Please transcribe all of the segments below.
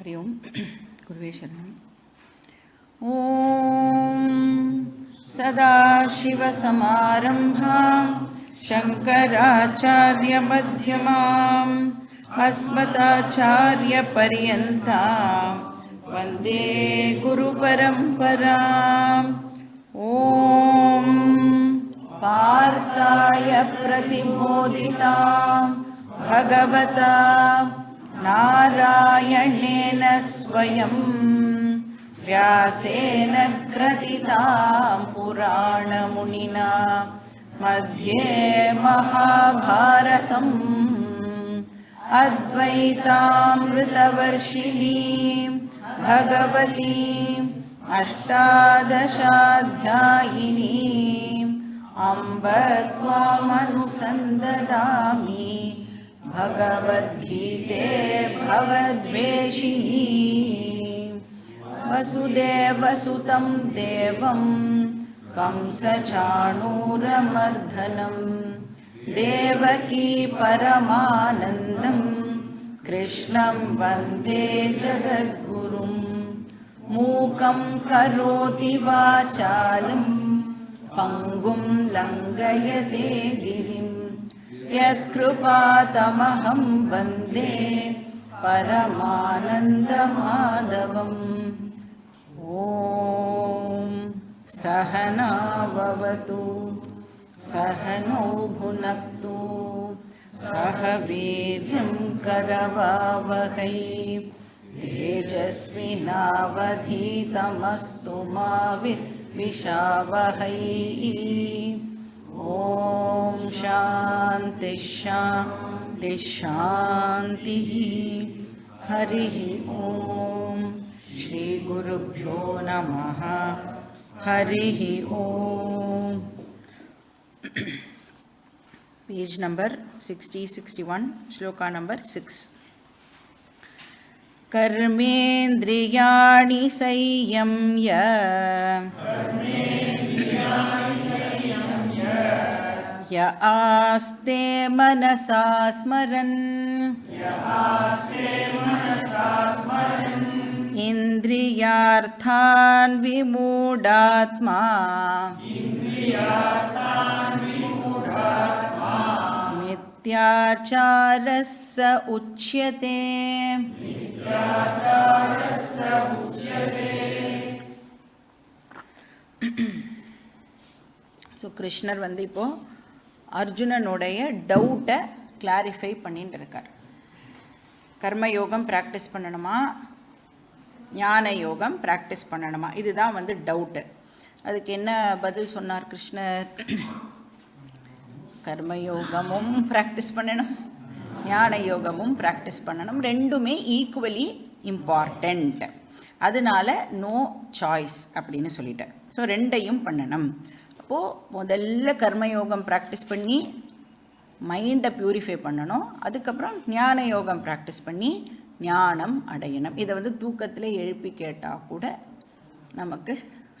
हरि ओम गुरुवे शरणम। ओम सदाशिवसमारम्भां शङ्कराचार्यमध्यमाम् अस्मदाचार्यपर्यन्तां वन्दे गुरुपरम्पराम्। ओम पार्थाय प्रतिबोधितां भगवता नारायणेन स्वयं व्यासेन ग्रथितां पुराणमुनिना मध्ये महाभारतम् अद्वैतामृतवर्षिणीं भगवतीम् अष्टादशाध्यायिनीम् अम्ब त्वामनुसन्ददामि भगवद्गीते भवद्वेषिणी। वसुदेवसुतं देवं कंसचाणूरमर्दनं देवकी परमानन्दं कृष्णं वन्दे जगद्गुरुं। मूकं करोति वाचालं पङ्गुं लङ्घयते गिरिं यत्कृपातमहं वन्दे परमानन्दमाधवम्। ॐ सहना भवतु सहनौ भुनक्तु सह वीर्यं करवावहै तेजस्विनावधीतमस्तु मा विद्विषावहै। ॐ शान्ति शान्ति शान्तिः। हरिः ॐ श्री गुरुभ्यो नमः। हरिः ॐ। Page number 60-61 shloka number 6। कर्मेन्द्रियाणि संयम्य य आस्ते मनसा स्मरन् इन्द्रियार्थान् विमूढात्मा मिथ्याचारः स उच्यते। ஸோ கிருஷ்ணர் வந்து இப்போது அர்ஜுனனுடைய டவுட்டை கிளாரிஃபை பண்ணிட்டு இருக்கார். கர்மயோகம் ப்ராக்டிஸ் பண்ணணுமா, ஞான யோகம் ப்ராக்டிஸ் பண்ணணுமா, இதுதான் வந்து டவுட்டு. அதுக்கு என்ன பதில் சொன்னார் கிருஷ்ணர்? கர்மயோகமும் ப்ராக்டிஸ் பண்ணணும், ஞான யோகமும் ப்ராக்டிஸ் பண்ணணும், ரெண்டுமே ஈக்குவலி இம்பார்ட்டண்ட். அதனால நோ சாய்ஸ் அப்படின்னு சொல்லிட்டேன். ஸோ ரெண்டையும் பண்ணணும். அப்போது முதல்ல கர்மயோகம் ப்ராக்டிஸ் பண்ணி மைண்டை ப்யூரிஃபை பண்ணணும். அதுக்கப்புறம் ஞான யோகம் ப்ராக்டிஸ் பண்ணி ஞானம் அடையணும். இதை வந்து தூக்கத்தில் எழுப்பி கேட்டால் கூட நமக்கு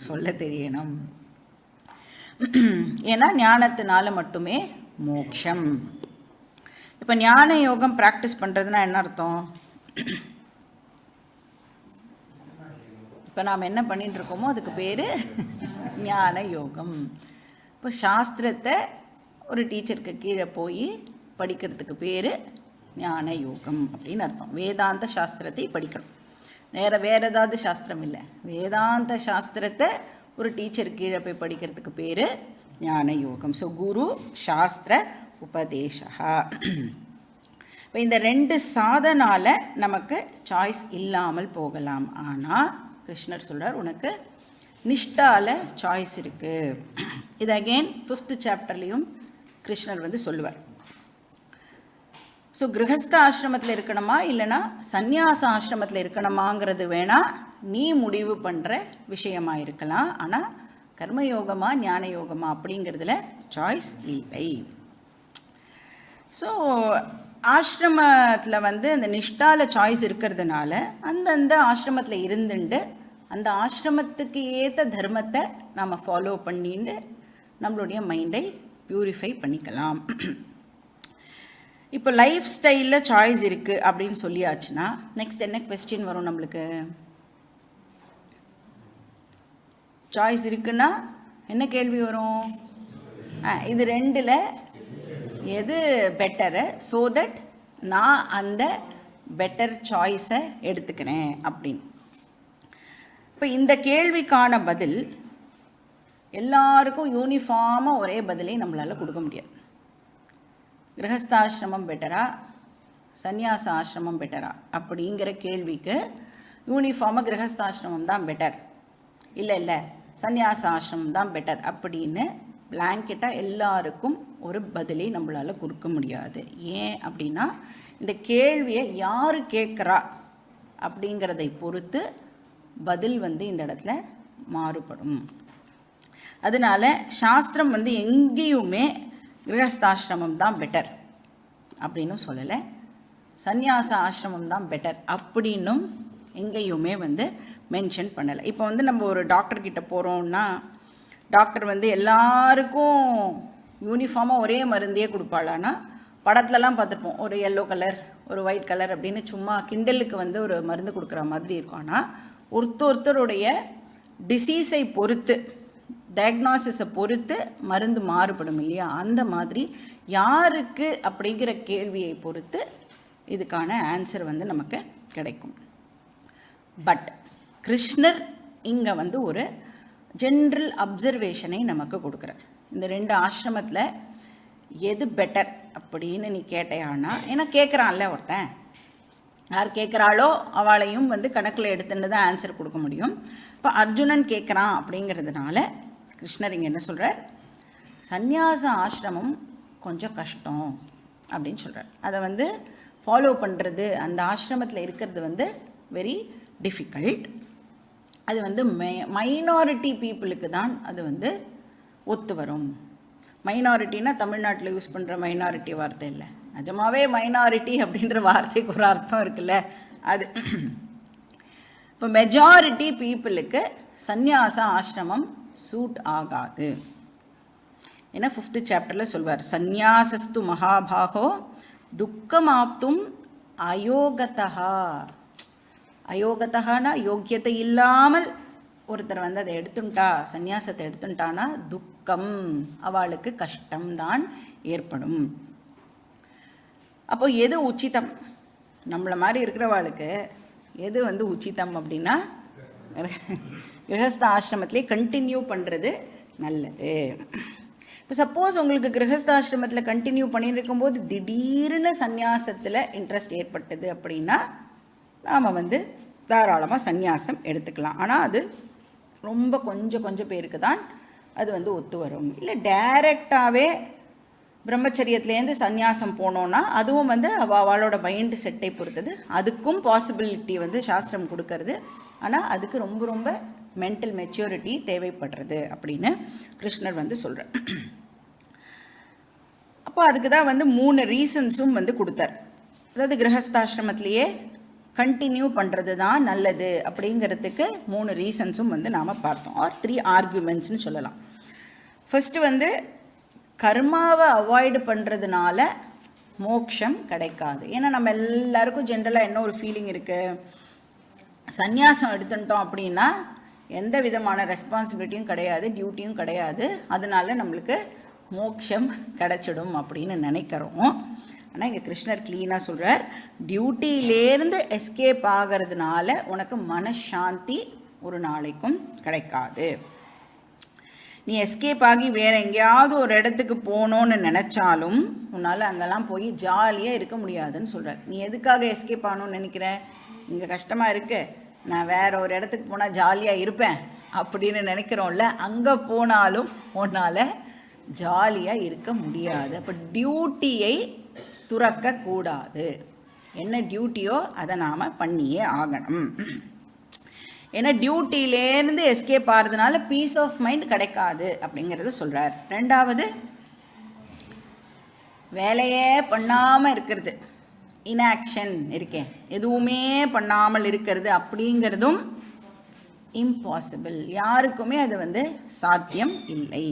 சொல்ல தெரியணும். ஏன்னா ஞானத்தினால மட்டுமே மோட்சம். இப்போ ஞான யோகம் ப்ராக்டிஸ் பண்ணுறதுனா என்ன அர்த்தம்? இப்போ நாம் என்ன பண்ணிட்டு இருக்கோமோ அதுக்கு பேர் ஞான யோகம். இப்போ சாஸ்திரத்தை ஒரு டீச்சருக்கு கீழே போய் படிக்கிறதுக்கு பேர் ஞான யோகம் அப்படின்னு அர்த்தம். வேதாந்த சாஸ்திரத்தை படிக்கணும், வேறு ஏதாவது சாஸ்திரம் இல்லை. வேதாந்த சாஸ்திரத்தை ஒரு டீச்சர் கீழே போய் படிக்கிறதுக்கு பேர் ஞான யோகம். ஸோ குரு சாஸ்திர உபதேசா. இப்போ இந்த ரெண்டு சாதனால் நமக்கு சாய்ஸ் இல்லாமல் போகலாம். ஆனால் கிருஷ்ணர் சொல்கிறார், உனக்கு நிஷ்டால சாய்ஸ் இருக்குது. இது அகெயின் 5th சாப்டர்லேயும் கிருஷ்ணர் வந்து சொல்லுவார். ஸோ கிரகஸ்த ஆசிரமத்தில் இருக்கணுமா இல்லைனா சந்நியாச ஆசிரமத்தில் இருக்கணுமாங்கிறது வேணால் நீ முடிவு பண்ணுற விஷயமாக இருக்கலாம். ஆனால் கர்மயோகமா ஞான யோகமா அப்படிங்கிறதுல சாய்ஸ் இல்லை. ஸோ ஆசிரமத்தில் வந்து அந்த நிஷ்டால சாய்ஸ் இருக்கிறதுனால அந்தந்த ஆசிரமத்தில் இருந்துட்டு அந்த ஆசிரமத்துக்கு ஏற்ற தர்மத்தை நாம் ஃபாலோ பண்ணிட்டு நம்மளுடைய மைண்டை பியூரிஃபை பண்ணிக்கலாம். இப்போ லைஃப் ஸ்டைலில் சாய்ஸ் இருக்குது அப்படின்னு சொல்லியாச்சுன்னா நெக்ஸ்ட் என்ன கொஸ்டின் வரும் நம்மளுக்கு? சாய்ஸ் இருக்குன்னா என்ன கேள்வி வரும்? இது ரெண்டில் எது பெட்டரு, ஸோ தட் நான் அந்த பெட்டர் சாய்ஸை எடுத்துக்கிறேன் அப்படின்னு. இப்போ இந்த கேள்விக்கான பதில் எல்லாருக்கும் யூனிஃபார்மாக ஒரே பதிலே நம்மளால் கொடுக்க முடியாது. கிரகஸ்தாசிரமம் பெட்டரா, சந்நியாச ஆசிரமம் பெட்டரா அப்படிங்கிற கேள்விக்கு யூனிஃபார்மாக கிரகஸ்தாசிரமம் தான் பெட்டர், இல்லை சந்நியாச ஆசிரமம் தான் பெட்டர் அப்படின்னு பிளாங்கெட்டாக எல்லாருக்கும் ஒரு பதிலே நம்மளால் கொடுக்க முடியாது. ஏன் அப்படின்னா இந்த கேள்வியை யார் கேட்குறா அப்படிங்கிறதை பொறுத்து பதில் இந்த இடத்துல மாறுபடும். அதனால சாஸ்திரம் எங்கேயுமே கிரகஸ்தாசிரமம் தான் பெட்டர் அப்படின்னு சொல்லலை, சந்நியாச ஆசிரமம் தான் பெட்டர் அப்படின்னும் எங்கேயுமே மென்ஷன் பண்ணலை. இப்போ நம்ம ஒரு டாக்டர்கிட்ட போகிறோம்னா டாக்டர் எல்லாருக்கும் யூனிஃபார்மாக ஒரே மருந்தையே கொடுப்பாளான்னா படத்துலலாம் பார்த்துருப்போம், ஒரு எல்லோ கலர் ஒரு ஒயிட் கலர் அப்படின்னு சும்மா கிண்டலுக்கு ஒரு மருந்து கொடுக்குற மாதிரி இருக்கும். ஆனால் ஒருத்தருடைய டிசீஸை பொறுத்து, டயக்னாசிஸை பொறுத்து மருந்து மாறுபடும் இல்லையா? அந்த மாதிரி யாருக்கு அப்படிங்கிற கேள்வியை பொறுத்து இதுக்கான ஆன்சர் நமக்கு கிடைக்கும். பட் கிருஷ்ணர் இங்கே ஒரு ஜென்ரல் அப்சர்வேஷனை நமக்கு கொடுக்குறார். இந்த ரெண்டு ஆசிரமத்தில் எது பெட்டர் அப்படின்னு நீ கேட்டையானா, ஏன்னா கேட்குறான்ல ஒருத்தன், யார் கேட்குறாளோ அவளையும் கணக்கில் எடுத்துன்னு தான் ஆன்சர் கொடுக்க முடியும். இப்போ அர்ஜுனன் கேட்குறான் அப்படிங்கிறதுனால கிருஷ்ணர் இங்கே என்ன சொல்கிறார்? சந்நியாச ஆசிரமம் கொஞ்சம் கஷ்டம் அப்படின்னு சொல்கிறார். அதை ஃபாலோ பண்ணுறது, அந்த ஆசிரமத்தில் இருக்கிறது வெரி டிஃபிகல்ட். அது மைனாரிட்டி பீப்புளுக்கு தான் அது ஒத்து வரும். மைனாரிட்டினா தமிழ்நாட்டில் யூஸ் பண்ணுற மைனாரிட்டி வார்த்தை இல்லை, நிஜமாவே மைனாரிட்டி அப்படின்ற வார்த்தைக்கு ஒரு அர்த்தம் இருக்குல்ல அது. இப்போ மெஜாரிட்டி பீப்புளுக்கு சந்நியாச ஆசிரமம் சூட் ஆகாது. ஏன்னா 5th சாப்டரில் சொல்வார், சந்நியாசஸ்து மகாபாகோ துக்கமாப்தும் அயோகதா. அயோகத்தானா யோக்கியத்தை இல்லாமல் ஒருத்தர் அதை எடுத்துட்டா, சந்நியாசத்தை எடுத்துட்டானா துக்கம், அவளுக்கு கஷ்டம்தான் ஏற்படும். அப்போ எது உச்சிதம்? நம்மளை மாதிரி இருக்கிறவாளுக்கு எது உச்சிதம் அப்படின்னா கிரகஸ்த ஆசிரமத்திலே கண்டினியூ பண்ணுறது நல்லது. இப்போ சப்போஸ் உங்களுக்கு கிரகஸ்தாசிரமத்தில் கண்டினியூ பண்ணிட்டு இருக்கும்போது திடீர்னு சந்நியாசத்தில் இன்ட்ரெஸ்ட் ஏற்பட்டது அப்படின்னா நாம் தாராளமாக சந்நியாசம் எடுத்துக்கலாம். ஆனால் அது ரொம்ப கொஞ்சம் பேருக்கு தான் அது ஒத்து வரும். இல்லை டைரெக்டாகவே பிரம்மச்சரியத்துலேருந்து சந்நியாசம் போனோன்னா அதுவும் அவளோட மைண்டு செட்டை பொறுத்தது, அதுக்கும் பாசிபிலிட்டி சாஸ்திரம் கொடுக்கறது. ஆனால் அதுக்கு ரொம்ப மென்டல் மெச்சூரிட்டி தேவைப்படுறது அப்படின்னு கிருஷ்ணர் சொல்கிறார். அப்போ அதுக்கு தான் 3 ரீசன்ஸும் கொடுத்தார். அதாவது கிரகஸ்தாசிரமத்திலேயே கண்டினியூ பண்ணுறது தான் நல்லது அப்படிங்கிறதுக்கு 3 ரீசன்ஸும் நாம் பார்த்தோம், ஆர் 3 ஆர்குமெண்ட்ஸ்னு சொல்லலாம். ஃபஸ்ட்டு கர்மாவை அவாய்டு பண்ணுறதுனால மோட்சம் கிடைக்காது. ஏன்னா நம்ம எல்லாருக்கும் ஜென்ரலாக என்ன ஒரு ஃபீலிங் இருக்குது, சந்நியாசம் எடுத்துட்டோம் அப்படின்னா எந்த விதமான ரெஸ்பான்சிபிலிட்டியும் கிடையாது, டியூட்டியும் கிடையாது, அதனால நம்மளுக்கு மோட்சம் கிடைச்சிடும் அப்படின்னு நினைக்கிறோம். ஆனால் இங்கே கிருஷ்ணர் க்ளீனாக சொல்கிறார், டியூட்டியிலேருந்து எஸ்கேப் ஆகிறதுனால உனக்கு மனசாந்தி ஒரு நாளைக்கும் கிடைக்காது. நீ எஸ்கேப் ஆகி வேறு எங்கேயாவது ஒரு இடத்துக்கு போகணுன்னு நினச்சாலும் உன்னால் அங்கெல்லாம் போய் ஜாலியாக இருக்க முடியாதுன்னு சொல்கிறார். நீ எதுக்காக எஸ்கேப் ஆகணும்னு நினைக்கிற? இங்கே கஷ்டமாக இருக்குது, நான் வேறு ஒரு இடத்துக்கு போனால் ஜாலியாக இருப்பேன் அப்படின்னு நினைக்கிறோம்ல, அங்கே போனாலும் உன்னால் ஜாலியாக இருக்க முடியாது. அப்போ டியூட்டியை துறக்கக்கூடாது. என்ன டியூட்டியோ அதை நாம் பண்ணியே ஆகணும். ஏன்னா டியூட்டியிலேருந்து எஸ்கேப் ஆகிறதுனால பீஸ் ஆஃப் மைண்ட் கிடைக்காது அப்படிங்கிறத சொல்கிறார். ரெண்டாவது, வேலையே பண்ணாமல் இருக்கிறது, இன்ஆக்ஷன் இருக்கேன், எதுவுமே பண்ணாமல் இருக்கிறது அப்படிங்கிறதும் இம்பாசிபிள், யாருக்குமே அது சாத்தியம் இல்லை.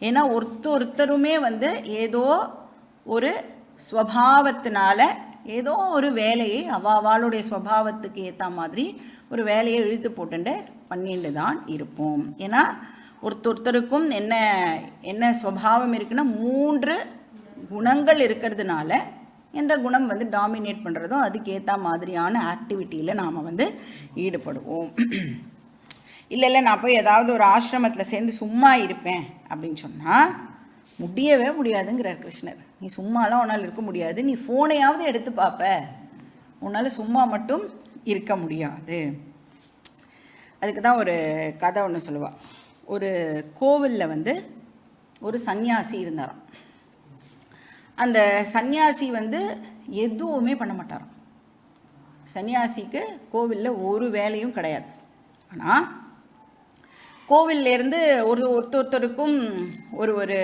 ஏன்னா ஒருத்தருமே ஏதோ ஒரு ஸ்வபாவத்தினால ஏதோ ஒரு வேலையை அவளுடைய ஸ்வபாவத்துக்கு ஏற்ற மாதிரி ஒரு வேலையை இழுத்து போட்டுட்டு பண்ணிட்டு தான் இருப்போம். ஏன்னா ஒருத்தருக்கும் என்ன என்ன ஸ்வபாவம் இருக்குன்னா 3 குணங்கள் இருக்கிறதுனால எந்த குணம் வந்து டாமினேட் பண்ணுறதோ அதுக்கேற்ற மாதிரியான ஆக்டிவிட்டியில் நாம் வந்து ஈடுபடுவோம். இல்லை நான் போய் ஏதாவது ஒரு ஆசிரமத்தில் சேர்ந்து சும்மா இருப்பேன் அப்படின்னு சொன்னால் முடியவே முடியாதுங்கிறார் கிருஷ்ணர். நீ சும்மாலாம் உன்னால் இருக்க முடியாது, நீ ஃபோனையாவது எடுத்து பார்ப்ப, உன்னால் சும்மா மட்டும் இருக்க முடியாது. அதுக்கு தான் ஒரு கதை ஒன்று சொல்லுவாள். ஒரு கோவிலில் வந்து ஒரு சன்னியாசி இருந்தாராம். அந்த சன்னியாசி வந்து எதுவுமே பண்ண மாட்டாராம். சன்னியாசிக்கு கோவிலில் ஒரு வேலையும் கிடையாது. ஆனால் கோவில்லேருந்து ஒருத்தருக்கும் ஒரு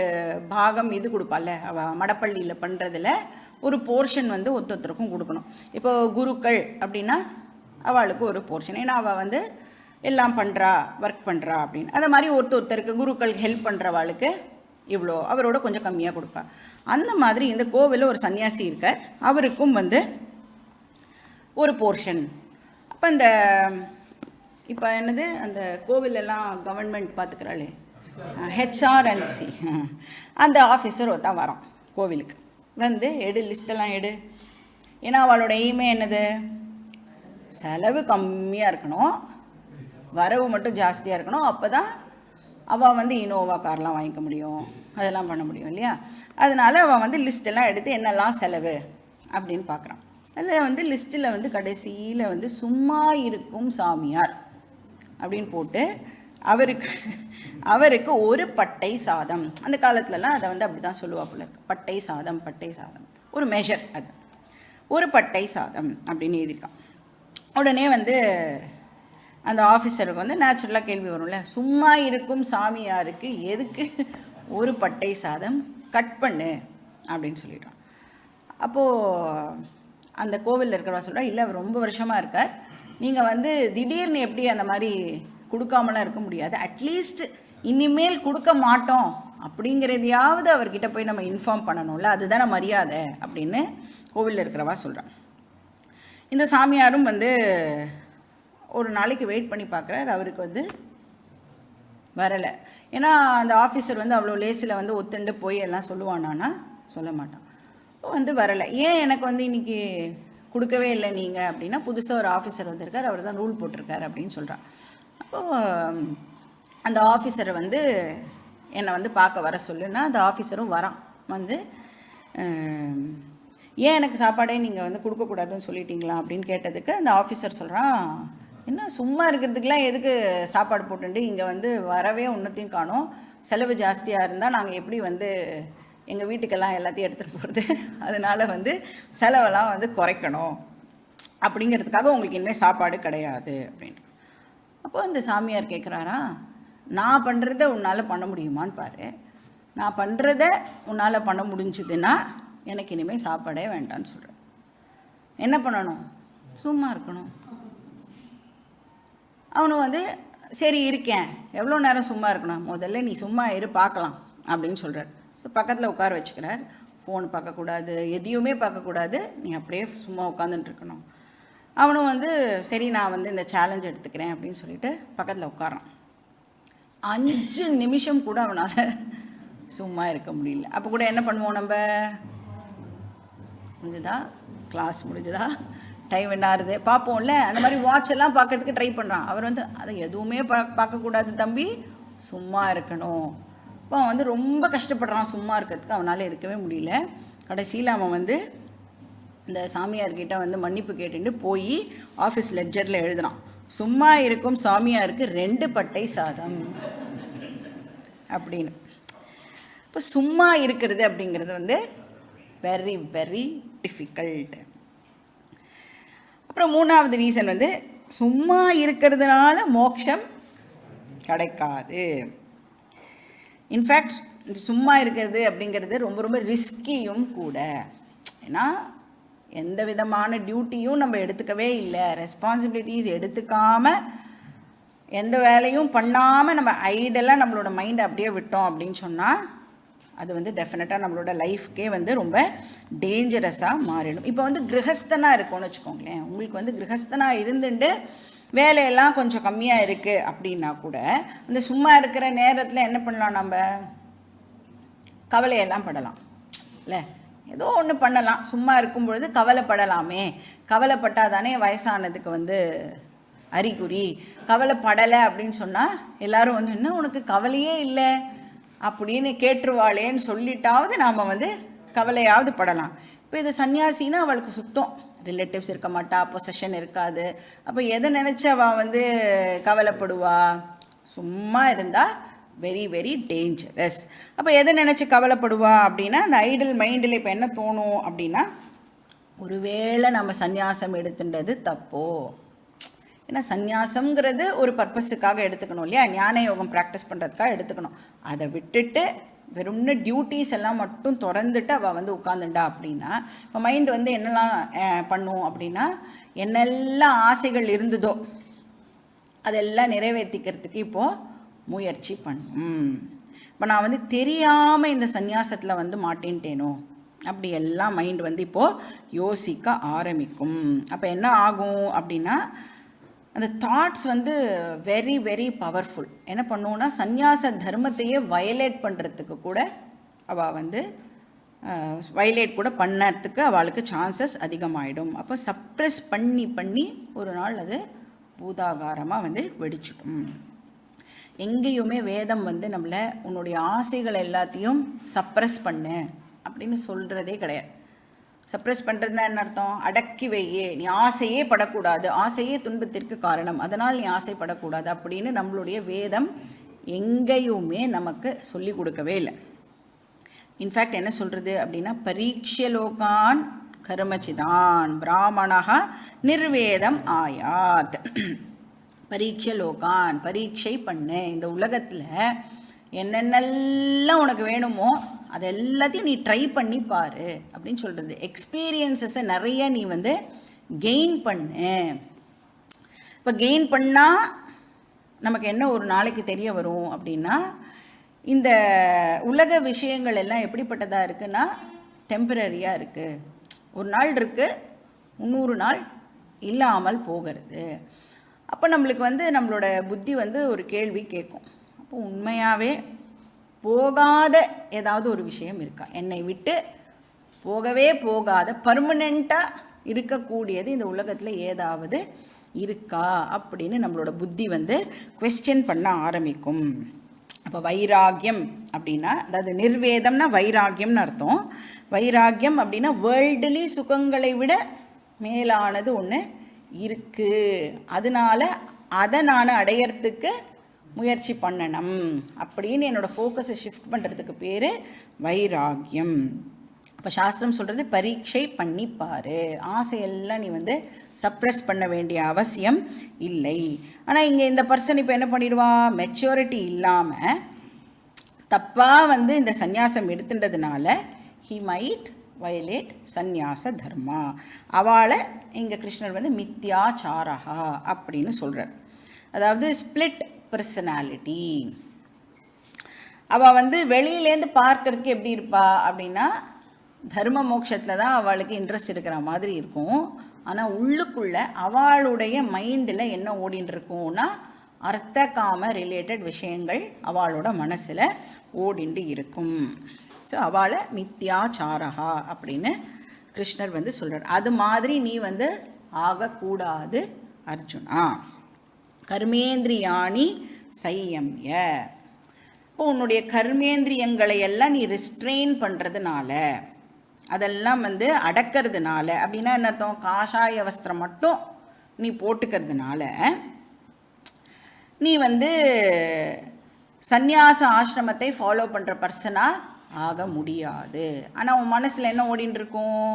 பாகம் இது கொடுப்பாள்ல, அவள் மடப்பள்ளியில் பண்ணுறதில் ஒரு போர்ஷன் வந்து ஒருத்தருக்கும் கொடுக்கணும். இப்போ குருக்கள் அப்படின்னா அவளுக்கு ஒரு போர்ஷன், ஏன்னா அவள் வந்து எல்லாம் பண்ணுறா, ஒர்க் பண்ணுறா அப்படின்னு. அதை மாதிரி ஒருத்தருக்கு குருக்கள் ஹெல்ப் பண்ணுறவாளுக்கு இவ்வளோ, அவரோட கொஞ்சம் கம்மியாக கொடுப்பா. அந்த மாதிரி இந்த கோவிலில் ஒரு சன்னியாசி இருக்கார், அவருக்கும் வந்து ஒரு போர்ஷன். அப்போ இந்த இப்போ என்னது அந்த கோவிலெல்லாம் கவர்மெண்ட் பார்த்துக்கிறாளே, ஹெச்ஆர்என்சி, அந்த ஆஃபீஸர் ஒருத்தான் வரான் கோவிலுக்கு வந்து, லிஸ்ட்டெல்லாம் எடு. ஏன்னா அவளோட எய்மே என்னது, செலவு கம்மியாக இருக்கணும், வரவு மட்டும் ஜாஸ்தியாக இருக்கணும். அப்போ தான் அவள் வந்து இனோவா கார்லாம் வாங்கிக்க முடியும், அதெல்லாம் பண்ண முடியும் இல்லையா. அதனால் அவள் வந்து லிஸ்ட்டெல்லாம் எடுத்து என்னெல்லாம் செலவு அப்படின்னு பார்க்குறான். அதில் வந்து லிஸ்ட்டில் வந்து கடைசியில் வந்து சும்மா இருக்கும் சாமியார் அப்படின்னு போட்டு அவருக்கு ஒரு பட்டை சாதம், அந்த காலத்துலலாம் அதை வந்து அப்படி தான் சொல்லுவாப்புல, பட்டை சாதம் ஒரு மெஷர், அது ஒரு பட்டை சாதம் அப்படின்னு எழுதியிருக்கான். உடனே வந்து அந்த ஆஃபீஸருக்கு வந்து நேச்சுரலாக கேள்வி வரும்ல, சும்மா இருக்கும் சாமியாருக்கு எதுக்கு ஒரு பட்டை சாதம், கட் பண்ணு அப்படின்னு சொல்லிட்டான். அப்போது அந்த கோவிலில் இருக்கிறவா சொல்கிறா, இல்லை அவர் ரொம்ப வருஷமாக இருக்கார், நீங்கள் வந்து திடீர்னு எப்படி அந்த மாதிரி கொடுக்காமலாம் இருக்க முடியாது, அட்லீஸ்ட் இனிமேல் கொடுக்க மாட்டோம் அப்படிங்கிறதையாவது அவர்கிட்ட போய் நம்ம இன்ஃபார்ம் பண்ணணும்ல, அதுதானே மரியாதை அப்படின்னு கோவிலில் இருக்கிறவா சொல்கிறான். இந்த சாமியாரும் வந்து ஒரு நாளைக்கு வெயிட் பண்ணி பார்க்குறார், அவருக்கு வந்து வரலை. ஏன்னா அந்த ஆஃபீஸர் வந்து அவ்வளோ லேசில் வந்து ஒத்துண்டு போய் எல்லாம் சொல்லுவானான்னா சொல்ல மாட்டான். வந்து வரலை, ஏன் எனக்கு வந்து இன்றைக்கி கொடுக்கவே இல்லை நீங்கள் அப்படின்னா, புதுசாக ஒரு ஆஃபீஸர் வந்திருக்கார், அவர் தான் ரூல் போட்டிருக்காரு அப்படின்னு சொல்கிறான். அப்போது அந்த ஆஃபீஸரை வந்து என்னை வந்து பார்க்க வர சொல்லுன்னா அந்த ஆஃபீஸரும் வரான். வந்து ஏன் எனக்கு சாப்பாடே நீங்கள் வந்து கொடுக்கக்கூடாதுன்னு சொல்லிட்டீங்களா அப்படின்னு கேட்டதுக்கு அந்த ஆஃபீஸர் சொல்கிறான், என்ன சும்மா இருக்கிறதுக்கெலாம் எதுக்கு சாப்பாடு போட்டுட்டு இங்கே வந்து வரவே ஒன்றுத்தையும் காணோம், செலவு ஜாஸ்தியாக இருந்தால் நாங்கள் எப்படி வந்து எங்கள் வீட்டுக்கெல்லாம் எல்லாத்தையும் எடுத்துகிட்டு போகிறது, அதனால் வந்து செலவெல்லாம் வந்து குறைக்கணும் அப்படிங்கிறதுக்காக உங்களுக்கு இனிமேல் சாப்பாடு கிடையாது அப்படின்ட்டு. அப்போது இந்த சாமியார் கேட்குறாரா, நான் பண்ணுறத உன்னால் பண்ண முடியுமான்னு பாரு, நான் பண்ணுறத உன்னால் பண்ண முடிஞ்சுதுன்னா எனக்கு இனிமேல் சாப்பாடே வேண்டான்னு சொல்கிறேன். என்ன பண்ணணும், சும்மா இருக்கணும். அவனும் வந்து சரி இருக்கேன், எவ்வளோ நேரம் சும்மா இருக்கணும், முதல்ல நீ சும்மா இரு பார்க்கலாம் அப்படின்னு சொல்கிறார். ஸோ பக்கத்தில் உட்கார வச்சுக்கிறார், ஃபோன் பார்க்கக்கூடாது, எதையுமே பார்க்கக்கூடாது, நீ அப்படியே சும்மா உட்காந்துட்டு இருக்கணும். அவனும் வந்து சரி நான் வந்து இந்த சேலஞ்ச் எடுத்துக்கிறேன் அப்படின்னு சொல்லிட்டு பக்கத்தில் உட்காரான். 5 நிமிஷம் கூட அவனால் சும்மா இருக்க முடியல. அப்போ கூட என்ன பண்ணுவோம், நம்ம முடிஞ்சுதா கிளாஸ் முடிஞ்சுதா டைம் என்ன ஆகுது பார்ப்போம்ல, அந்த மாதிரி வாட்ச் எல்லாம் பார்க்கறதுக்கு ட்ரை பண்ணுறான். அவர் வந்து அதை எதுவுமே பார்க்கக்கூடாது தம்பி, சும்மா இருக்கணும். இப்போ அவன் வந்து ரொம்ப கஷ்டப்படுறான் சும்மா இருக்கிறதுக்கு, அவனால் இருக்கவே முடியல. கடைசியில் அவன் வந்து இந்த சாமியார்கிட்ட வந்து மன்னிப்பு கேட்டுட்டு போய் ஆஃபீஸ் லெட்ஜரில் எழுதுனான், சும்மா இருக்கும் சாமியாருக்கு 2 பட்டை சாதம் அப்படின்னு. இப்போ சும்மா இருக்கிறது அப்படிங்கிறது வந்து வெரி வெரி டிஃபிகல்ட். அப்புறம் 3வது ரீசன் வந்து சும்மா இருக்கிறதுனால மோட்சம் கிடைக்காது. இன்ஃபேக்ட் இந்த சும்மா இருக்கிறது அப்படிங்கிறது ரொம்ப ரொம்ப ரிஸ்கியும் கூட. ஏன்னா எந்த விதமான டியூட்டியும் நம்ம எடுத்துக்கவே இல்லை, ரெஸ்பான்சிபிலிட்டிஸ் எடுத்துக்காமல் எந்த வேலையும் பண்ணாமல் நம்ம ஐடலாக நம்மளோட மைண்டை அப்படியே விட்டோம் அப்படின்னு சொன்னால் அது வந்து டெஃபினட்டாக நம்மளோட லைஃப்க்கே வந்து ரொம்ப டேஞ்சரஸாக மாறிடும். இப்போ வந்து கிரகஸ்தனாக இருக்கும்னு வச்சுக்கோங்களேன். உங்களுக்கு வந்து கிரகஸ்தனாக இருந்துட்டு வேலையெல்லாம் கொஞ்சம் கம்மியாக இருக்குது அப்படின்னா கூட அந்த சும்மா இருக்கிற நேரத்தில் என்ன பண்ணலாம், நம்ம கவலையெல்லாம் படலாம் இல்லை, ஏதோ ஒன்று பண்ணலாம். சும்மா இருக்கும் பொழுது கவலைப்படலாமே, கவலைப்பட்டால் தானே வயசானதுக்கு வந்து அறிகுறி. கவலைப்படலை அப்படின்னு சொன்னால் எல்லோரும் வந்து என்ன உனக்கு கவலையே இல்லை அப்படின்னு கேட்டுருவாளேன்னு சொல்லிட்டாவது நாம் வந்து கவலையாவது படலாம். இப்போ இது சன்னியாசின்னா அவளுக்கு சுத்தம் ரிலேட்டிவ்ஸ் இருக்க மாட்டா, பொசஷன் இருக்காது. அப்போ எதை நினச்சி அவள் வந்து கவலைப்படுவா? சும்மா இருந்தால் வெரி வெரி டேஞ்சரஸ். அப்போ எதை நினச்சி கவலைப்படுவா அப்படின்னா அந்த ஐடல் மைண்டில் இப்போ என்ன தோணும் அப்படின்னா, ஒருவேளை நம்ம சந்நியாசம் எடுத்துட்டது தப்போ. ஏன்னா சந்நியாசங்கிறது ஒரு பர்பஸுக்காக எடுத்துக்கணும் இல்லையா, ஞான யோகம் ப்ராக்டிஸ் பண்ணுறதுக்காக எடுத்துக்கணும். அதை விட்டுட்டு வெறும்னு டியூட்டிஸ் எல்லாம் மட்டும் திறந்துட்டு அவள் வந்து உட்காந்துண்டா அப்படின்னா இப்போ மைண்டு வந்து என்னெல்லாம் பண்ணும் அப்படின்னா, என்னெல்லாம் ஆசைகள் இருந்ததோ அதெல்லாம் நிறைவேற்றிக்கிறதுக்கு இப்போது முயற்சி பண்ணும். இப்போ நான் வந்து தெரியாமல் இந்த சந்நியாசத்தில் வந்து மாட்டேன்ட்டேனோ அப்படி எல்லாம் மைண்ட் வந்து இப்போது யோசிக்க ஆரம்பிக்கும். அப்போ என்ன ஆகும் அப்படின்னா அந்த தாட்ஸ் வந்து வெரி வெரி பவர்ஃபுல். என்ன பண்ணுவோன்னா சந்நியாச தர்மத்தையே வயலேட் பண்ணுறதுக்கு கூட அவள் வந்து வயலேட் கூட பண்ணறதுக்கு அவளுக்கு சான்சஸ் அதிகமாகிடும். அப்போ சப்ரெஸ் பண்ணி பண்ணி ஒரு நாள் அது பூதாகாரமாக வந்து வெடிச்சிடும். எங்கேயுமே வேதம் வந்து நம்மளை உன்னுடைய ஆசைகள் எல்லாத்தையும் சப்ரெஸ் பண்ணு அப்படின்னு சொல்கிறதே கிடையாது. சப்ரெஸ் பண்ணுறதுனா என்ன அர்த்தம்? அடக்கி வையே, நீ ஆசையே படக்கூடாது, ஆசையே துன்பத்திற்கு காரணம், அதனால் நீ ஆசைப்படக்கூடாது அப்படின்னு நம்மளுடைய வேதம் எங்கேயுமே நமக்கு சொல்லி கொடுக்கவே இல்லை. இன்ஃபேக்ட் என்ன சொல்கிறது அப்படின்னா, பரீட்சை லோகான் கர்மச்சிதான் பிராமணா நிர்வேதம் ஆயாத். பரீட்சை லோகான், பரீட்சை பண்ணு, இந்த உலகத்தில் என்னென்னலாம் உனக்கு வேணுமோ அது எல்லாத்தையும் நீ ட்ரை பண்ணி பாரு அப்படின்னு சொல்கிறது. எக்ஸ்பீரியன்ஸஸை நிறைய நீ வந்து கெயின் பண்ணு. இப்போ கெயின் பண்ணால் நமக்கு என்ன ஒரு நாளைக்கு தெரிய வரும் அப்படின்னா, இந்த உலக விஷயங்கள் எல்லாம் எப்படிப்பட்டதாக இருக்குன்னா டெம்பரரியாக இருக்குது. ஒரு நாள் இருக்குது, 300 நாள் இல்லாமல் போகிறது. அப்போ நம்மளுக்கு வந்து நம்மளோட புத்தி வந்து ஒரு கேள்வி கேட்கும், அப்போ உண்மையாகவே போகாத ஏதாவது ஒரு விஷயம் இருக்கா, என்னை விட்டு போகவே போகாத பர்மனெண்ட்டாக இருக்கக்கூடியது இந்த உலகத்தில் ஏதாவது இருக்கா அப்படின்னு நம்மளோட புத்தி வந்து குவெஸ்டின் பண்ண ஆரம்பிக்கும். அப்போ வைராகியம் அப்படின்னா, அதாவது நிர்வேதம்னா வைராகியம்னு அர்த்தம். வைராகியம் அப்படின்னா வேர்ல்டுலி சுகங்களை விட மேலானது ஒன்று இருக்குது, அதனால அதை நான் அடையறதுக்கு முயற்சி பண்ணணும் அப்படின்னு என்னோடய ஃபோக்கஸை ஷிஃப்ட் பண்ணுறதுக்கு பேர் வைராகியம். இப்போ சாஸ்திரம் சொல்கிறது பரீட்சை பண்ணிப்பார், ஆசையெல்லாம் நீ வந்து சப்ரெஸ் பண்ண வேண்டிய அவசியம் இல்லை. ஆனால் இங்கே இந்த பர்சன் இப்போ என்ன பண்ணிடுவா, மெச்சூரிட்டி இல்லாமல் தப்பாக வந்து இந்த சந்நியாசம் எடுத்துட்டதுனால ஹி மைட் வயலேட் சந்நியாச தர்மா. அவளை இங்கே கிருஷ்ணர் வந்து மித்யாச்சாரஹா அப்படின்னு சொல்கிறார். அதாவது ஸ்பிளிட் பர்சனாலிட்டி. அவள் வந்து வெளியிலேருந்து பார்க்கறதுக்கு எப்படி இருப்பா அப்படின்னா, தர்ம மோட்சத்தில் தான் அவளுக்கு இன்ட்ரெஸ்ட் இருக்கிற மாதிரி இருக்கும். ஆனால் உள்ளுக்குள்ளே அவளுடைய மைண்டில் என்ன ஓடின்னு இருக்கும்னா அர்த்த காம ரிலேட்டட் விஷயங்கள் அவளோட மனசில் ஓடிண்டு இருக்கும். ஸோ அவளை மித்யாச்சாரஹா அப்படின்னு கிருஷ்ணர் வந்து சொல்கிறார். அது மாதிரி நீ வந்து ஆகக்கூடாது அர்ஜுனா. கர்மேந்திரியாணி சையம்ய. இப்போ உன்னுடைய கர்மேந்திரியங்களை எல்லாம் நீ ரிஸ்ட்ரெயின் பண்ணுறதுனால, அதெல்லாம் வந்து அடக்கிறதுனால, அப்படின்னா என்ன அர்த்தம், காஷாய வஸ்திரம் மட்டும் நீ போட்டுக்கிறதுனால நீ வந்து சந்நியாச ஆசிரமத்தை ஃபாலோ பண்ணுற பர்சனாக ஆக முடியாது. ஆனால் உன் மனசில் என்ன ஓடின்னு இருக்கும்,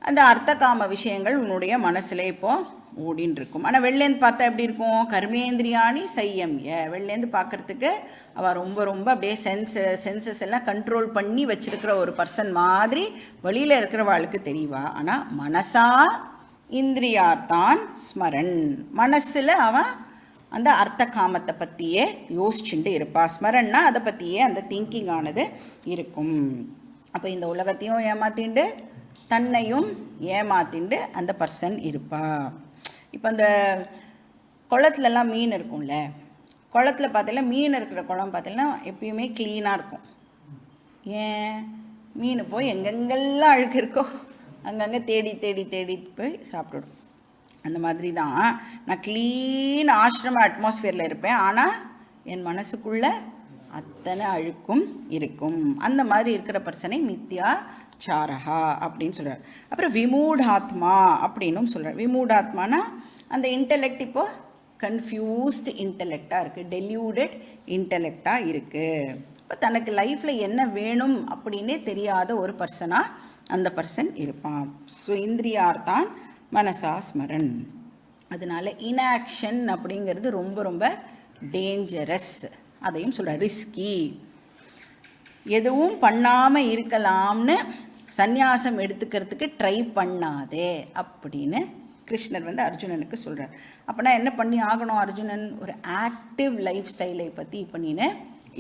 அந்த அர்த்த காம விஷயங்கள் உன்னுடைய மனசில் இப்போது ஓடின்னு இருக்கும். ஆனால் வெளிலேருந்து பார்த்தா எப்படி இருக்கும், கர்மேந்திரியாணி சையம்ய. வெளிலேருந்து பார்க்குறதுக்கு அவள் ரொம்ப ரொம்ப அப்படியே சென்சஸ் எல்லாம் கண்ட்ரோல் பண்ணி வச்சுருக்கிற ஒரு பர்சன் மாதிரி வெளியில் இருக்கிறவாளுக்கு தெரியவா. ஆனால் மனசா இந்திரியார்த்தான் ஸ்மரன், மனசில் அவன் அந்த அர்த்த காமத்தை பற்றியே யோசிச்சுட்டு இருப்பா. ஸ்மரன்னா அதை பற்றியே அந்த திங்கிங் ஆனது இருக்கும். அப்போ இந்த உலகத்தையும் ஏமாத்திண்டு தன்னையும் ஏமாத்திண்டு அந்த பர்சன் இருப்பா. இப்போ அந்த குளத்துலலாம் மீன் இருக்கும்ல, குளத்தில் பார்த்தீங்கன்னா மீன் இருக்கிற குளம் பார்த்தீங்கன்னா எப்பயுமே க்ளீனாக இருக்கும். ஏன்? மீன் போய் எங்கெங்கெல்லாம் அழுக்கு இருக்கோ அங்கங்கே தேடி தேடி தேடி போய் சாப்பிட்டுடும். அந்த மாதிரி தான் நான் க்ளீன் ஆசிரம அட்மாஸ்ஃபியரில் இருப்பேன், ஆனால் என் மனசுக்குள்ளே அத்தனை அழுக்கும் இருக்கும். அந்த மாதிரி இருக்கிற பர்சனை மித்யாச்சாரஹா அப்படின்னு சொல்கிறார். அப்புறம் விமூடாத்மா அப்படின்னும் சொல்கிறார். விமூடாத்மானா அந்த இன்டெலெக்ட் இப்போது கன்ஃபியூஸ்டு இன்டெலெக்டாக இருக்குது, டெல்யூடட் இன்டெலெக்டாக இருக்குது. இப்போ தனக்கு லைஃப்பில் என்ன வேணும் அப்படின்னே தெரியாத ஒரு பர்சனாக அந்த பர்சன் இருப்பான். ஸோ இந்திரியார்த்தான் மனசா ஸ்மரன். அதனால இன்ஆக்ஷன் அப்படிங்கிறது ரொம்ப ரொம்ப டேஞ்சரஸ். அதையும் சொல்கிற ரிஸ்கி. எதுவும் பண்ணாமல் இருக்கலாம்னு சந்நியாசம் எடுத்துக்கிறதுக்கு ட்ரை பண்ணாதே அப்படின்னு கிருஷ்ணர் அர்ஜுனனுக்கு சொல்கிறார். அப்போனா என்ன பண்ணி ஆகணும் அர்ஜுனன்? ஒரு ஆக்டிவ் லைஃப் ஸ்டைலை பற்றி இப்போ நீனு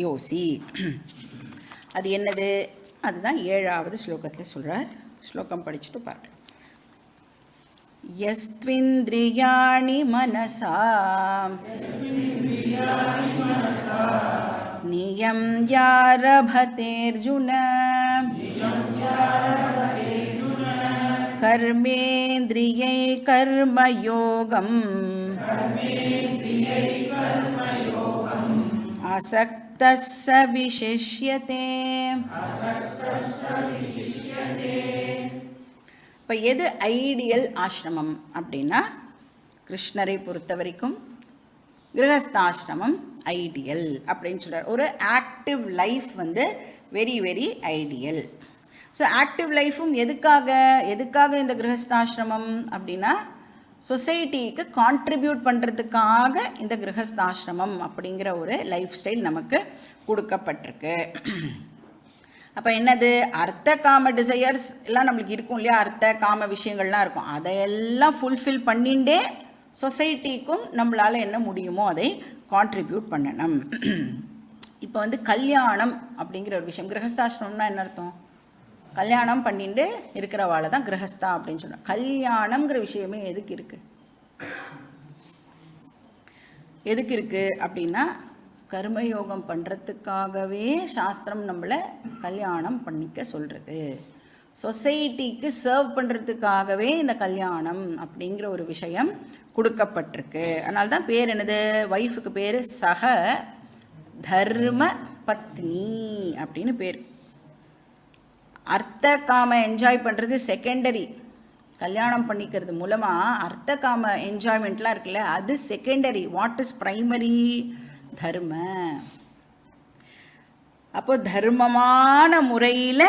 யோசி. அது என்னது? அதுதான் 7வது ஸ்லோகத்தில் சொல்கிறார். ஸ்லோகம் படிச்சுட்டு பார்க்கலாம். யஸ்த்விந்திரியாணி மனசா நியம்யாரபதேர்ஜுன கர்மேந்திரியை கர்மயோகம் அசக்தஸ்ஸ விசிஷ்யதே. இப்போ எது ஐடியல் ஆசிரமம் அப்படின்னா, கிருஷ்ணரை பொறுத்த வரைக்கும் கிரகஸ்தாசிரமம் ஐடியல் அப்படின்னு சொல்கிறார். ஒரு active life very very ideal. So active லைஃப்பும் எதுக்காக இந்த கிரகஸ்தாசிரமம் அப்படின்னா, சொசைட்டிக்கு கான்ட்ரிபியூட் பண்ணுறதுக்காக இந்த கிரகஸ்தாசிரமம் அப்படிங்கிற ஒரு லைஃப் ஸ்டைல் நமக்கு கொடுக்கப்பட்டிருக்கு. அப்போ என்னது? அர்த்த காம டிசையர்ஸ் எல்லாம் நம்மளுக்கு இருக்கும் இல்லையா, அர்த்த காம விஷயங்கள்லாம் இருக்கும். அதையெல்லாம் ஃபுல்ஃபில் பண்ணிகிட்டே சொசைட்டிக்கும் நம்மளால் என்ன முடியுமோ அதை கான்ட்ரிபியூட் பண்ணணும். இப்போ கல்யாணம் அப்படிங்கிற ஒரு விஷயம், கிரகஸ்தாசிரமம்னா என்ன அர்த்தம்? கல்யாணம் பண்ணிட்டு இருக்கிறவாளை தான் கிரகஸ்தா அப்படின்னு சொல்கிறோம். கல்யாணம்ங்கிற விஷயமே எதுக்கு இருக்குது அப்படின்னா, கர்மயோகம் பண்ணுறதுக்காகவே சாஸ்திரம் நம்மளை கல்யாணம் பண்ணிக்க சொல்கிறது. சொசைட்டிக்கு சர்வ் பண்ணுறதுக்காகவே இந்த கல்யாணம் அப்படிங்கிற ஒரு விஷயம் கொடுக்கப்பட்டிருக்கு. அதனால தான் பேர் என்னது? ஒய்ஃபுக்கு பேர் சக தர்ம பத்னி அப்படின்னு பேர். அர்த்த காம என்ஜாய் பண்ணுறது செகண்டரி. கல்யாணம் பண்ணிக்கிறது மூலமாக அர்த்த காம என்ஜாய்மெண்ட்லாம் இருக்குல்ல, அது செகண்டரி. What is primary? தர்ம. அப்போ தர்மமான முறையில்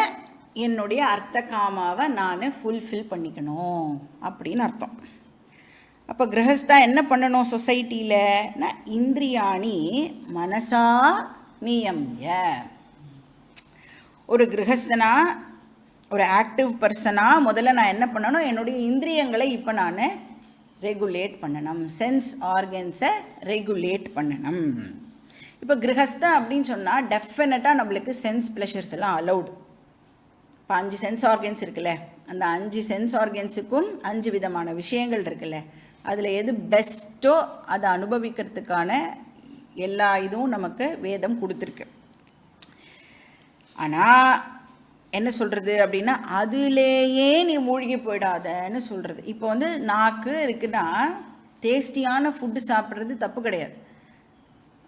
என்னுடைய அர்த்த காமாவை நான் ஃபுல்ஃபில் பண்ணிக்கணும் அப்படின்னு அர்த்தம். அப்போ கிரகஸ்தா என்ன பண்ணணும் சொசைட்டியில்? இந்திரியாணி மனசா நியம்ய. ஒரு கிரகஸ்தனா, ஒரு ஆக்டிவ் பர்சனாக முதல்ல நான் என்ன பண்ணணும்? என்னுடைய இந்திரியங்களை இப்போ நான் ரெகுலேட் பண்ணணும். சென்ஸ் ஆர்கன்ஸை ரெகுலேட் பண்ணணும். இப்போ கிரகஸ்தா அப்படின்னு சொன்னால் டெஃபினட்டாக நம்மளுக்கு சென்ஸ் ப்ளஷர்ஸ் எல்லாம் அலௌடு. இப்போ 5 சென்ஸ் ஆர்கன்ஸ் இருக்குல்ல, அந்த 5 சென்ஸ் ஆர்கன்ஸுக்கும் 5 விதமான விஷயங்கள் இருக்குல்ல, அதில் எது பெஸ்ட்டோ அதை அனுபவிக்கிறதுக்கான எல்லா இதுவும் நமக்கு வேதம் கொடுத்துருக்கு. ஆனால் என்ன சொல்கிறது அப்படின்னா, அதுலேயே நீ மூழ்கி போயிடாதன்னு சொல்கிறது. இப்போ நாக்கு இருக்குன்னா டேஸ்டியான ஃபுட்டு சாப்பிட்றது தப்பு கிடையாது.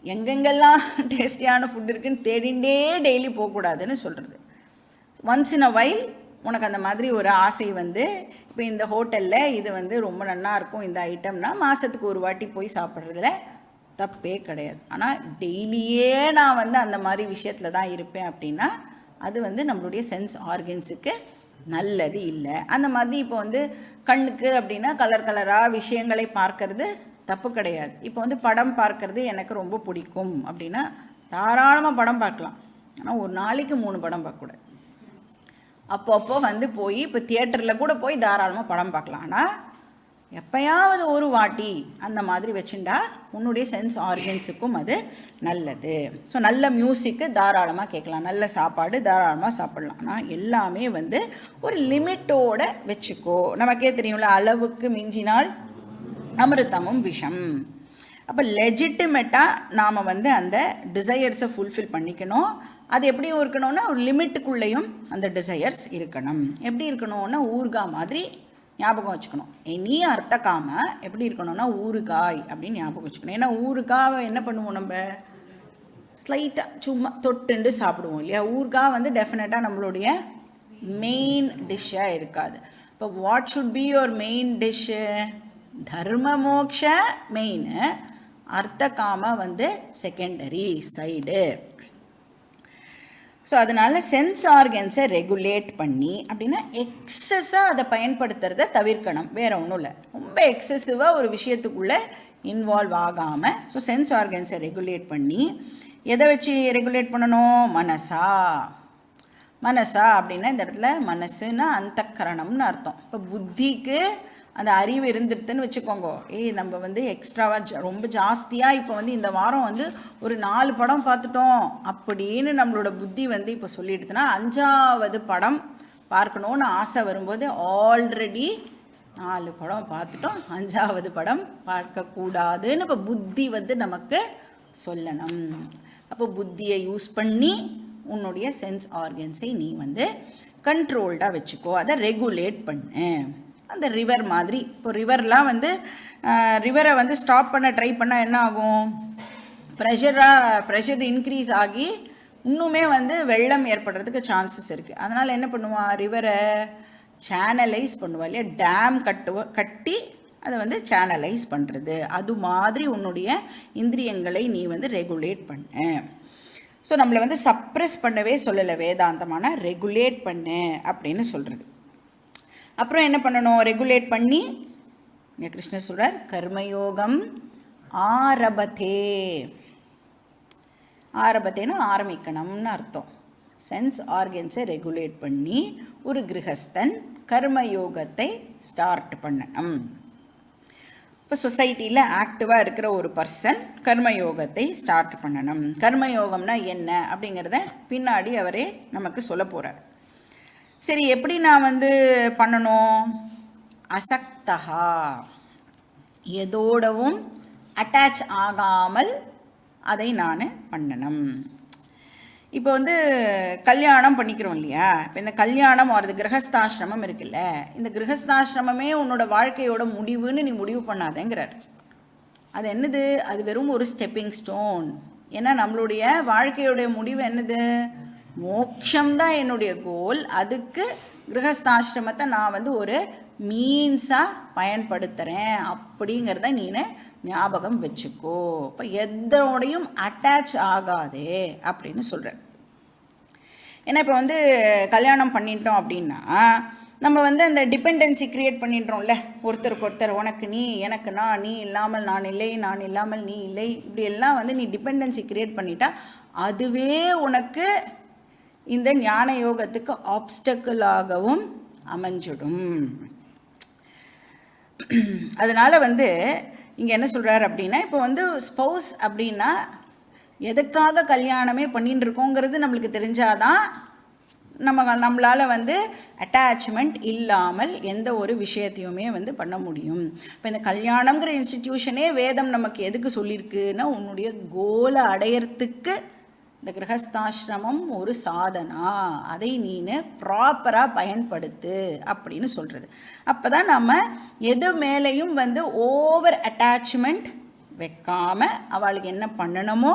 எங்கெங்கெல்லாம் டேஸ்டியான ஃபுட் இருக்குன்னு தேடிண்டே டெய்லி போகக்கூடாதுன்னு சொல்கிறது. ஒன்ஸ் இன் அ வைல் உனக்கு அந்த மாதிரி ஒரு ஆசை இப்போ இந்த ஹோட்டலில் இது ரொம்ப நல்லா இருக்கும் இந்த ஐட்டம்னா மாதத்துக்கு ஒரு வாட்டி போய் சாப்பிட்றதுல தப்பே கிடையாது. ஆனால் டெய்லியே நான் அந்த மாதிரி விஷயத்தில் தான் இருப்பேன் அப்படின்னா அது நம்மளுடைய சென்ஸ் ஆர்கன்ஸுக்கு நல்லது இல்லை. அந்த மாதிரி இப்போ கண்ணுக்கு அப்படின்னா கலர் கலராக விஷயங்களை பார்க்கறது தப்பு கிடையாது. இப்போ படம் பார்க்கறது எனக்கு ரொம்ப பிடிக்கும் அப்படின்னா தாராளமாக படம் பார்க்கலாம். ஆனால் ஒரு நாளைக்கு 3 படம் பார்க்கக்கூடாது. அப்பப்போ போய் இப்போ தியேட்டரில் கூட போய் தாராளமாக படம் பார்க்கலாம். ஆனால் எப்பயாவது ஒரு வாட்டி அந்த மாதிரி வச்சுட்டா உன்னுடைய சென்ஸ் ஆர்கன்ஸுக்கும் அது நல்லது. ஸோ நல்ல மியூசிக்கு தாராளமாக கேட்கலாம், நல்ல சாப்பாடு தாராளமாக சாப்பிட்லாம். ஆனால் எல்லாமே வந்து ஒரு லிமிட்டோடு வச்சுக்கோ. நமக்கே தெரியும்ல, அளவுக்கு மிஞ்சினால் அமிர்தமும் விஷம். அப்போ லெஜிட்டிமேட்டாக நாம் வந்து அந்த டிசையர்ஸை ஃபுல்ஃபில் பண்ணிக்கணும். அது எப்படி இருக்கணும்னா ஒரு லிமிட்டுக்குள்ளேயும் அந்த டிசையர்ஸ் இருக்கணும். எப்படி இருக்கணும்னா ஊறுகாய் மாதிரி ஞாபகம் வச்சுக்கணும். இனி அர்த்தக்காம எப்படி இருக்கணும்னா ஊறுகாய் அப்படின்னு ஞாபகம் வச்சுக்கணும். ஏன்னா ஊறுகாவை என்ன பண்ணுவோம், நம்ம ஸ்லைட்டாக சும்மா தொட்டுண்டு சாப்பிடுவோம் இல்லையா. ஊறுகாய் வந்து டெஃபினட்டாக நம்மளுடைய மெயின் டிஷ்ஷாக இருக்காது. இப்போ what should be your main dish? தர்ம மோக்ஷ மெயின், அர்த்தகாம வந்து செகண்டரி சைடு. ஸோ அதனால் சென்ஸ் ஆர்கன்ஸை ரெகுலேட் பண்ணி அப்படின்னா எக்ஸஸாக அதை பயன்படுத்துறத தவிர்க்கணும். வேறு ஒன்றும் இல்லை, ரொம்ப எக்ஸசிவாக ஒரு விஷயத்துக்குள்ளே இன்வால்வ் ஆகாமல். ஸோ சென்ஸ் ஆர்கன்ஸை ரெகுலேட் பண்ணி எதை வச்சு ரெகுலேட் பண்ணணும்? மனசா அப்படின்னா இந்த இடத்துல மனசுன்னா அந்தக்கரணம்னு அர்த்தம். இப்போ புத்திக்கு அந்த அறிவு இருந்துருதுன்னு வச்சுக்கோங்க. நம்ம வந்து எக்ஸ்ட்ராவாக ரொம்ப ஜாஸ்தியாக இப்போ வந்து இந்த வாரம் வந்து ஒரு 4 படம் பார்த்துட்டோம் அப்படின்னு நம்மளோட புத்தி வந்து இப்போ சொல்லிடுதுன்னா 5வது படம் பார்க்கணுன்னு ஆசை வரும்போது ஆல்ரெடி 4 படம் பார்த்துட்டோம், 5வது படம் பார்க்கக்கூடாதுன்னு இப்போ புத்தி வந்து நமக்கு சொல்லணும். அப்போ புத்தியை யூஸ் பண்ணி உன்னுடைய சென்ஸ் ஆர்கன்ஸை நீ வந்து கண்ட்ரோல்டாக வச்சுக்கோ, அதை ரெகுலேட் பண்ணு. அந்த ரிவர் மாதிரி, இப்போ ரிவரை வந்து ஸ்டாப் பண்ண ட்ரை பண்ணால் என்ன ஆகும்? ப்ரெஷர் இன்க்ரீஸ் ஆகி இன்னுமே வந்து வெள்ளம் ஏற்படுறதுக்கு சான்சஸ் இருக்குது. அதனால் என்ன பண்ணுவான்? ரிவரை சேனலைஸ் பண்ணுவா இல்லையா, டேம் கட்டி அதை வந்து சேனலைஸ் பண்ணுறது. அது மாதிரி உன்னுடைய இந்திரியங்களை நீ வந்து ரெகுலேட் பண்ணு. ஸோ நம்மளை வந்து சப்ரெஸ் பண்ணவே சொல்லலை வேதாந்தமான, ரெகுலேட் பண்ணு அப்படின்னு சொல்கிறது. அப்புறம் என்ன பண்ணணும்? ரெகுலேட் பண்ணி இங்கே கிருஷ்ணர் சொல்கிறார், கர்மயோகம் ஆரபத்தேன்னு ஆரம்பிக்கணும்னு அர்த்தம். சென்ஸ் ஆர்கன்ஸை ரெகுலேட் பண்ணி ஒரு கிரகஸ்தன் கர்மயோகத்தை ஸ்டார்ட் பண்ணணும். இப்போ சொசைட்டியில் ஆக்டிவாக இருக்கிற ஒரு பர்சன் கர்மயோகத்தை ஸ்டார்ட் பண்ணணும். கர்மயோகம்னா என்ன அப்படிங்கிறத பின்னாடி அவரே நமக்கு சொல்ல போகிறார். சரி, எப்படி நான் வந்து பண்ணணும்? அசக்தகா, எதோடவும் அட்டாச் ஆகாமல் அதை நான் பண்ணணும். இப்போ வந்து கல்யாணம் பண்ணிக்கிறோம் இல்லையா. இப்போ இந்த கல்யாணம் வருது, கிரகஸ்தாசிரமம் இருக்குல்ல, இந்த கிரகஸ்தாசிரமமே உன்னோட வாழ்க்கையோட முடிவுன்னு நீ முடிவு பண்ணாதேங்கிறார். அது என்னது? அது வெறும் ஒரு ஸ்டெப்பிங் ஸ்டோன். ஏன்னா நம்மளுடைய வாழ்க்கையோடைய முடிவு என்னது? மோட்சம்தான் என்னுடைய கோல். அதுக்கு கிரகஸ்தாசிரமத்தை நான் வந்து ஒரு மீன்ஸாக பயன்படுத்துகிறேன் அப்படிங்கிறத நீ ஞாபகம் வச்சுக்கோ. இப்போ எதோடையும் அட்டாச் ஆகாதே அப்படின்னு சொல்கிறேன். ஏன்னா இப்போ வந்து கல்யாணம் பண்ணிட்டோம் அப்படின்னா நம்ம வந்து அந்த டிபெண்டன்சி க்ரியேட் பண்ணிடுறோம்ல, ஒருத்தருக்கு ஒருத்தர், உனக்கு நீ, எனக்கு நான், நீ இல்லாமல் நான் இல்லை, நான் இல்லாமல் நீ இல்லை, இப்படி எல்லாம் வந்து நீ டிபெண்டன்சி க்ரியேட் பண்ணிட்டா அதுவே உனக்கு இந்த ஞான யோகத்துக்கு ஆப்ஸ்டக்கிளாகவும் அமைஞ்சிடும். அதனால் வந்து இங்கே என்ன சொல்கிறார் அப்படின்னா, இப்போ வந்து ஸ்பௌஸ் அப்படின்னா எதுக்காக கல்யாணமே பண்ணிட்டு இருக்கோங்கிறது நம்மளுக்கு தெரிஞ்சாதான் நம்மளால் வந்து அட்டாச்மெண்ட் இல்லாமல் எந்த ஒரு விஷயத்தையுமே வந்து பண்ண முடியும். இப்போ இந்த கல்யாணங்கிற இன்ஸ்டிடியூஷனே வேதம் நமக்கு எதுக்கு சொல்லியிருக்குன்னா, உன்னுடைய கோலை அடையறதுக்கு இந்த கிரகஸ்தாசிரமம் ஒரு சாதனா, அதை நீனு ப்ராப்பராக பயன்படுத்து அப்படின்னு சொல்கிறது. அப்போ தான் நம்ம எது மேலேயும் வந்து ஓவர் அட்டாச்மெண்ட் வைக்காமல் அவளுக்கு என்ன பண்ணணுமோ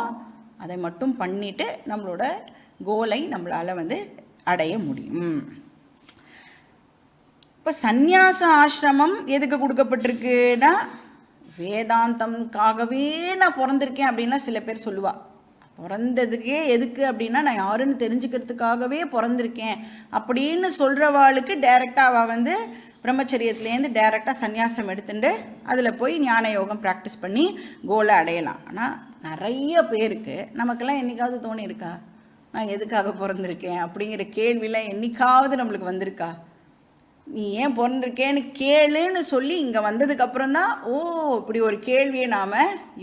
அதை மட்டும் பண்ணிவிட்டு நம்மளோட கோலை நம்மளால் வந்து அடைய முடியும். இப்போ சந்நியாச ஆசிரமம் எதுக்கு கொடுக்கப்பட்டிருக்குன்னா, வேதாந்தம்காகவே நான் பிறந்திருக்கேன் அப்படின்னா சில பேர் சொல்லுவாள். பிறந்ததுக்கே எதுக்கு அப்படின்னா, நான் யாருன்னு தெரிஞ்சுக்கிறதுக்காகவே பிறந்திருக்கேன் அப்படின்னு சொல்கிறவாளுக்கு டைரெக்டாக அவள் வந்து பிரம்மச்சரியத்துலேருந்து டைரெக்டாக சந்நியாசம் எடுத்துட்டு அதில் போய் ஞான யோகம் ப்ராக்டிஸ் பண்ணி கோலை அடையலாம். ஆனால் நிறைய பேருக்கு நமக்கெல்லாம் என்றைக்காவது தோணியிருக்கா, நான் எதுக்காக பிறந்திருக்கேன் அப்படிங்கிற கேள்வியெலாம் என்றைக்காவது நம்மளுக்கு வந்திருக்கா? நீ ஏன் பிறந்திருக்கேன்னு கேளுன்னு சொல்லி இங்கே வந்ததுக்கப்புறம் தான் இப்படி ஒரு கேள்வியை நாம்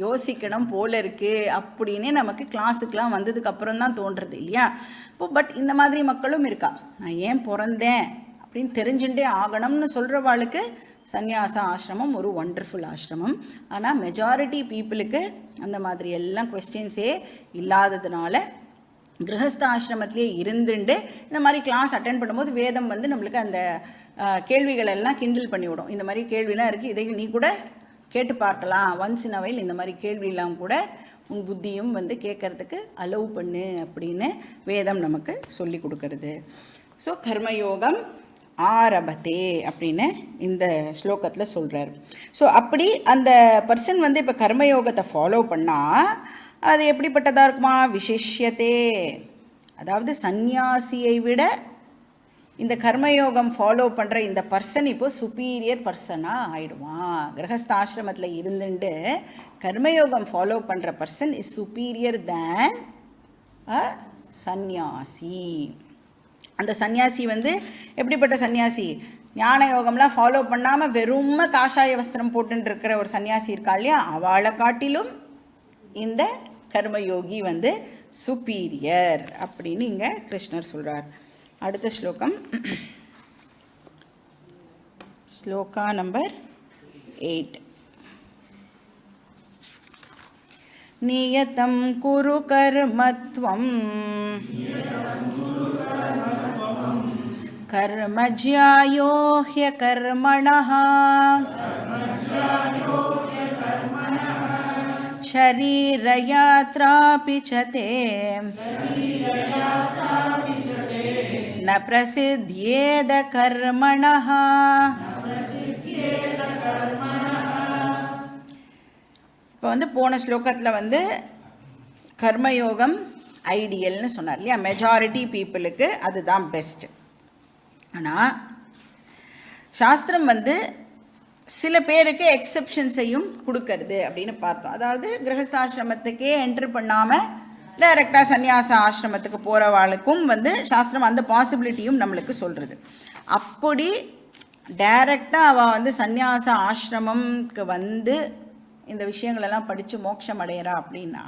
யோசிக்கணும் போல இருக்குது அப்படின்னு நமக்கு கிளாஸுக்கெலாம் வந்ததுக்கப்புறம் தான் தோன்றுறது இல்லையா. இப்போ பட் இந்த மாதிரி மக்களும் இருக்கா. நான் ஏன் பிறந்தேன் அப்படின்னு தெரிஞ்சுட்டே ஆகணும்னு சொல்கிறவாளுக்கு சந்நியாச ஆசிரமம் ஒரு ஒண்டர்ஃபுல் ஆசிரமம். ஆனால் மெஜாரிட்டி பீப்புளுக்கு அந்த மாதிரி எல்லாம் கொஸ்டின்ஸே இல்லாததுனால கிரகஸ்த ஆசிரமத்திலே இருந்துட்டு இந்த மாதிரி கிளாஸ் அட்டென்ட் பண்ணும்போது வேதம் வந்து நம்மளுக்கு அந்த கேள்விகள் எல்லாம் கிண்டில் பண்ணிவிடும். இந்த மாதிரி கேள்விலாம் இருக்குது, இதை நீ கூட கேட்டு பார்க்கலாம், ஒன்ஸ் இன் அ வைல் இந்த மாதிரி கேள்வியெல்லாம் கூட உன் புத்தியும் வந்து கேட்கறதுக்கு அலோவ் பண்ணு அப்படின்னு வேதம் நமக்கு சொல்லி கொடுக்கறது. ஸோ கர்மயோகம் ஆரபத்தே அப்படின்னு இந்த ஸ்லோகத்தில் சொல்கிறார். ஸோ அப்படி அந்த பர்சன் வந்து இப்போ கர்மயோகத்தை ஃபாலோ பண்ணால் அது எப்படிப்பட்டதாக இருக்குமா? விசிஷ்யத்தே, அதாவது சந்நியாசியை விட இந்த கர்மயோகம் ஃபாலோ பண்ணுற இந்த பர்சன் இப்போ சுப்பீரியர் பர்சனாக ஆகிடுவான். கிரகஸ்தாசிரமத்தில் இருந்துட்டு கர்மயோகம் ஃபாலோ பண்ணுற பர்சன் இஸ் சுப்பீரியர் தேன் அ சந்நியாசி. அந்த சந்நியாசி வந்து எப்படிப்பட்ட சந்நியாசி? ஞான யோகம்லாம் ஃபாலோ பண்ணாமல் வெறும் காஷாய வஸ்திரம் போட்டுன்னு இருக்கிற ஒரு சன்னியாசி இருக்கா இல்லையா, அவளை காட்டிலும் இந்த கர்மயோகி வந்து சுப்பீரியர் அப்படின்னு இங்கே கிருஷ்ணர் சொல்கிறார். அடுத்த ஸ்லோகம், ஸ்லோகா நம்பர் 8. நியதம் குரு கர்மத்வம் கர்மஜ்யாயோ ஹ்யகர்மணः शरीरयात्रापि च ते न प्रसिद्ध्येद कर्मणः. இப்போ வந்து போன ஸ்லோகத்தில் வந்து கர்மயோகம் ஐடியல்னு சொன்னார் இல்லையா, மெஜாரிட்டி பீப்புளுக்கு அதுதான் பெஸ்ட். ஆனால் சாஸ்திரம் வந்து சில பேருக்கு எக்ஸப்ஷன்ஸையும் கொடுக்கறது அப்படின்னு பார்த்தோம். அதாவது கிரகஸ்தாசிரமத்துக்கே என்ட்ரு பண்ணாமல் டைரெக்டாக சந்நியாச ஆசிரமத்துக்கு போகிறவாளுக்கும் வந்து சாஸ்திரம் அந்த பாசிபிலிட்டியும் நம்மளுக்கு சொல்கிறது. அப்படி டைரெக்டாக அவள் வந்து சந்நியாச ஆசிரமம்க்கு வந்து இந்த விஷயங்களெல்லாம் படித்து மோட்சம் அடையிறா அப்படின்னா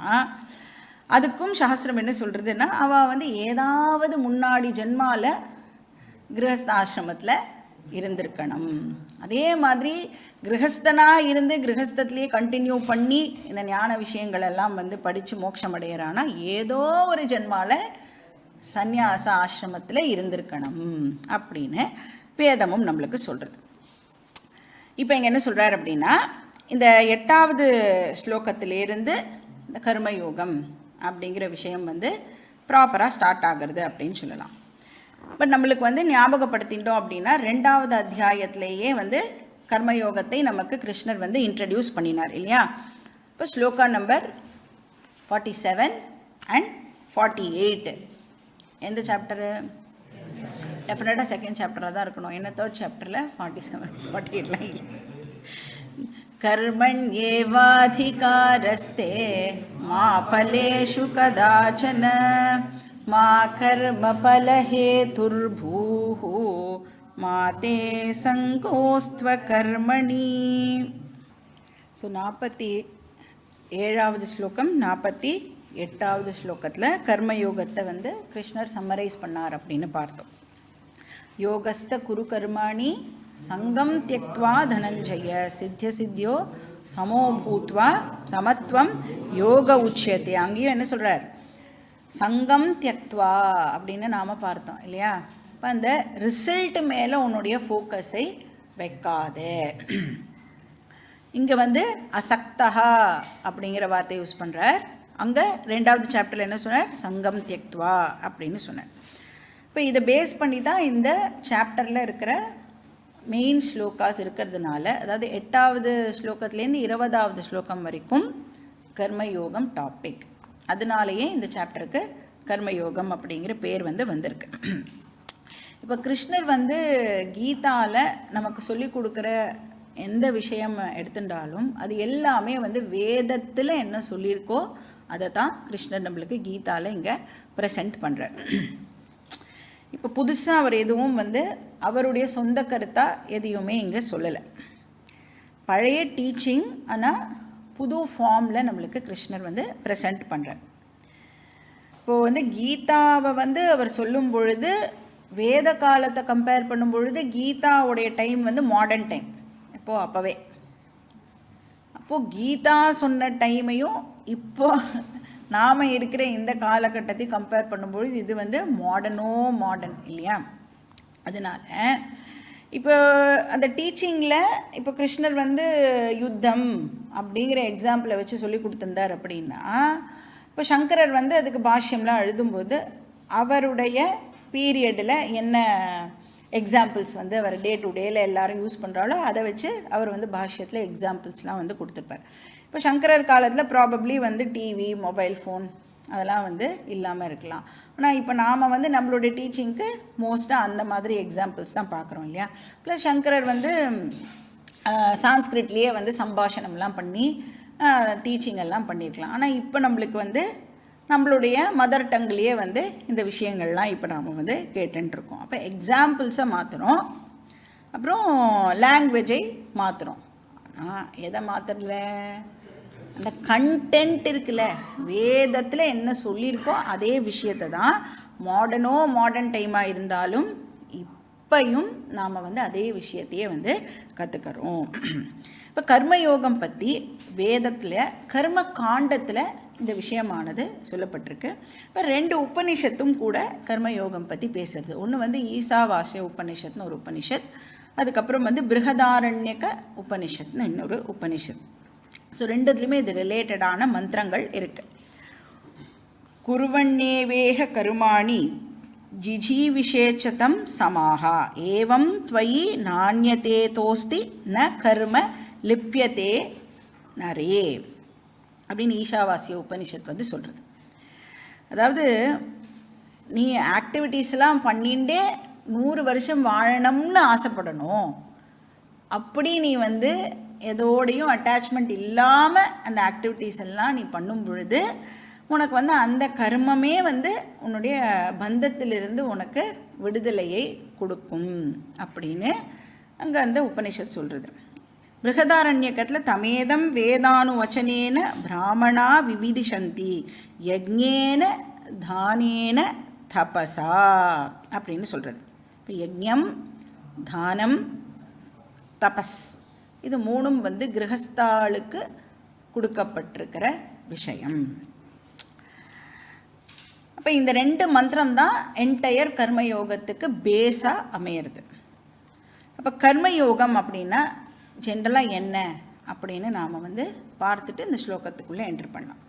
அதுக்கும் சாஸ்திரம் என்ன சொல்கிறதுன்னா, அவள் வந்து ஏதாவது முன்னாடி ஜென்மாவில் கிரகஸ்தாசிரமத்தில் இருந்திருக்கணும். அதே மாதிரி கிரகஸ்தனாக இருந்து கிரகஸ்தத்துலேயே கண்டினியூ பண்ணி இந்த ஞான விஷயங்கள் எல்லாம் வந்து படித்து மோட்சம் அடையிறானா ஏதோ ஒரு ஜென்மாவில் சந்நியாச ஆசிரமத்தில் இருந்திருக்கணும் அப்படின்னு வேதமும் நம்மளுக்கு சொல்கிறது. இப்போ இங்கே என்ன சொல்கிறார் அப்படின்னா, இந்த 8வது ஸ்லோகத்திலேருந்து இந்த கர்மயோகம் அப்படிங்கிற விஷயம் வந்து ப்ராப்பராக ஸ்டார்ட் ஆகிறது அப்படின்னு சொல்லலாம். பட் நம்மளுக்கு வந்து ஞாபகப்படுத்திட்டோம் அப்படின்னா 2வது அத்தியாயத்திலேயே வந்து கர்மயோகத்தை நமக்கு கிருஷ்ணர் வந்து இன்ட்ரடியூஸ் பண்ணினார் இல்லையா. இப்போ ஸ்லோகா நம்பர் 47 அண்ட் 48 எந்த சாப்டரு? டெஃபினட்டாக செகண்ட் சாப்டராக தான் இருக்கணும். என்ன தேர்ட் சாப்டரில் 47 48லாம் இல்லை. கர்மண்யேவாதிகாரஸ்தே மா பலேஷு கதாச்சன மா கர்ம பலஹேதுர்பூஹ மா தே சங்கோஸ்த்வ கர்மணி. ஸோ 47வது ஸ்லோகம் 48வது ஸ்லோகத்தில் கர்மயோகத்தை வந்து கிருஷ்ணர் சம்மரைஸ் பண்ணார் அப்படின்னு பார்த்தோம். யோகஸ்த குரு கர்மாணி சங்கம் தியக்த்வா தனஞ்சய சித்திய சித்தியோ சமோ பூத்வா சமத்வம் யோக உச்சியத்தை. அங்கேயும் என்ன சொல்கிறார்? சங்கம் தியக்த்வா அப்படின்னு நாம் பார்த்தோம் இல்லையா. இப்போ அந்த ரிசல்ட் மேலே உன்னுடைய ஃபோக்கஸை வைக்காதே. இங்கே வந்து அசக்தஹா அப்படிங்கிற வார்த்தையை யூஸ் பண்ணுறார். அங்கே 2வது சாப்டரில் என்ன சொன்னார்? சங்கம் தியக்த்வா அப்படின்னு சொன்னார். இப்போ இதை பேஸ் பண்ணி தான் இந்த சாப்டரில் இருக்கிற மெயின் ஸ்லோகாஸ் இருக்கிறதுனால, அதாவது 8வது ஸ்லோகத்துலேருந்து 20வது ஸ்லோகம் வரைக்கும் கர்மயோகம் டாபிக். அதனாலேயே இந்த சாப்டருக்கு கர்மயோகம் அப்படிங்கிற பேர் வந்து வந்திருக்கு. இப்போ கிருஷ்ணர் வந்து கீதாவில் நமக்கு சொல்லி கொடுக்குற எந்த விஷயம் எடுத்துட்டாலும் அது எல்லாமே வந்து வேதத்தில் என்ன சொல்லியிருக்கோ அதை தான் கிருஷ்ணர் நம்மளுக்கு கீதாவில் இங்கே ப்ரெசென்ட் பண்ணுறார். இப்போ புதுசாக அவர் எதுவும் அவருடைய சொந்த கருத்தாக எதையுமே இங்கே சொல்லலை. பழைய டீச்சிங் ஆனால் புது ஃபார்மில் நம்மளுக்கு கிருஷ்ணர் ப்ரெசென்ட் பண்ணுறார். இப்போது கீதாவை அவர் சொல்லும் பொழுது வேத காலத்தை கம்பேர் பண்ணும் பொழுது கீதாவுடைய டைம் மாடர்ன் டைம். அப்போவே கீதா சொன்ன டைமையும் இப்போ நாம் இருக்கிற இந்த காலகட்டத்தை கம்பேர் பண்ணும்பொழுது இது மாடர்ன் இல்லையா? அதனால் இப்போ அந்த டீச்சிங்கில் இப்போ கிருஷ்ணர் யுத்தம் அப்படிங்கிற எக்ஸாம்பிளை வச்சு சொல்லி கொடுத்துருந்தார் அப்படின்னா, இப்போ சங்கரர் அதுக்கு பாஷ்யம்லாம் எழுதும்போது அவருடைய பீரியடில் என்ன எக்ஸாம்பிள்ஸ் அவர் டே டு டேயில் எல்லோரும் யூஸ் பண்ணுறாலோ அதை வச்சு அவர் பாஷ்யத்தில் எக்ஸாம்பிள்ஸ்லாம் கொடுத்துருப்பார். இப்போ சங்கரர் காலத்தில் ப்ராபப்ளி டிவி, மொபைல் ஃபோன் அதெல்லாம் இல்லாமல் இருக்கலாம். ஆனால் இப்போ நாம் நம்மளுடைய டீச்சிங்க்கு மோஸ்ட்டாக அந்த மாதிரி எக்ஸாம்பிள்ஸ் தான் பார்க்குறோம் இல்லையா? ப்ளஸ் சங்கரர் சான்ஸ்கிரிட்லேயே சம்பாஷணம்லாம் பண்ணி டீச்சிங் எல்லாம் பண்ணியிருக்கலாம். ஆனால் இப்போ நம்மளுக்கு நம்மளுடைய மதர் டங்லேயே இந்த விஷயங்கள்லாம் இப்போ நாம் கேட்டுருக்கோம். அப்போ எக்ஸாம்பிள்ஸை மாற்றுறோம், அப்புறம் லாங்குவேஜை மாற்றுறோம். ஆனால் எதை மாற்றல? அந்த கண்டென்ட் இருக்குல்ல, வேதத்தில் என்ன சொல்லியிருக்கோ அதே விஷயத்தை தான் மாடர்ன் டைமாக இருந்தாலும் இப்பையும் நாம் அதே விஷயத்தையே கற்றுக்கிறோம். இப்போ கர்மயோகம் பற்றி வேதத்தில் கர்ம காண்டத்தில் இந்த விஷயமானது சொல்லப்பட்டிருக்கு. இப்போ 2 உபனிஷத்தும் கூட கர்மயோகம் பற்றி பேசுறது. ஒன்று ஈசாவாஸ்ய உபனிஷத்னு ஒரு உபனிஷத், அதுக்கப்புறம் பிருகதாரண்யக உபனிஷத்னு இன்னொரு உபனிஷத். ஸோ 2துலேயுமே இது ரிலேட்டடான மந்திரங்கள் இருக்கு. குருவண்ணேவேக கருமாணி ஜிஜீவிஷேச்சதம் சமாஹா ஏவம் த்வயி நாண்யதே தோஸ்தி ந கர்ம லிப்யதே நரே அப்படின்னு ஈஷாவாசிய உபனிஷத் சொல்கிறது. அதாவது நீ ஆக்டிவிட்டீஸ்லாம் பண்ணிகிட்டே 100 வருஷம் வாழணும்னு ஆசைப்படணும். அப்படி நீ எதோடையும் அட்டாச்மெண்ட் இல்லாமல் அந்த ஆக்டிவிட்டீஸ் எல்லாம் நீ பண்ணும் பொழுது உனக்கு அந்த கர்மமே உன்னுடைய பந்தத்திலிருந்து உனக்கு விடுதலையை கொடுக்கும் அப்படின்னு அங்கே அந்த உபனிஷத் சொல்கிறது. பிருகதாரண்யகத்தில் தமேதம் வேதானு வச்சனேன பிராமணா விவிதிஷந்தி யஜ்ஞேன தானேன தபசா அப்படின்னு சொல்கிறது. இப்போ யஜ்ஞம், தானம், தபஸ் இது 3ம் கிரகஸ்தாளுக்கு கொடுக்கப்பட்டிருக்கிற விஷயம். அப்போ இந்த 2 மந்திரம் தான் என்டையர் கர்மயோகத்துக்கு பேஸாக அமையிறது. அப்போ கர்மயோகம் அப்படின்னா ஜென்ரலாக என்ன அப்படின்னு நாம் பார்த்துட்டு இந்த ஸ்லோகத்துக்குள்ளே என்ட்ரு பண்ணலாம்.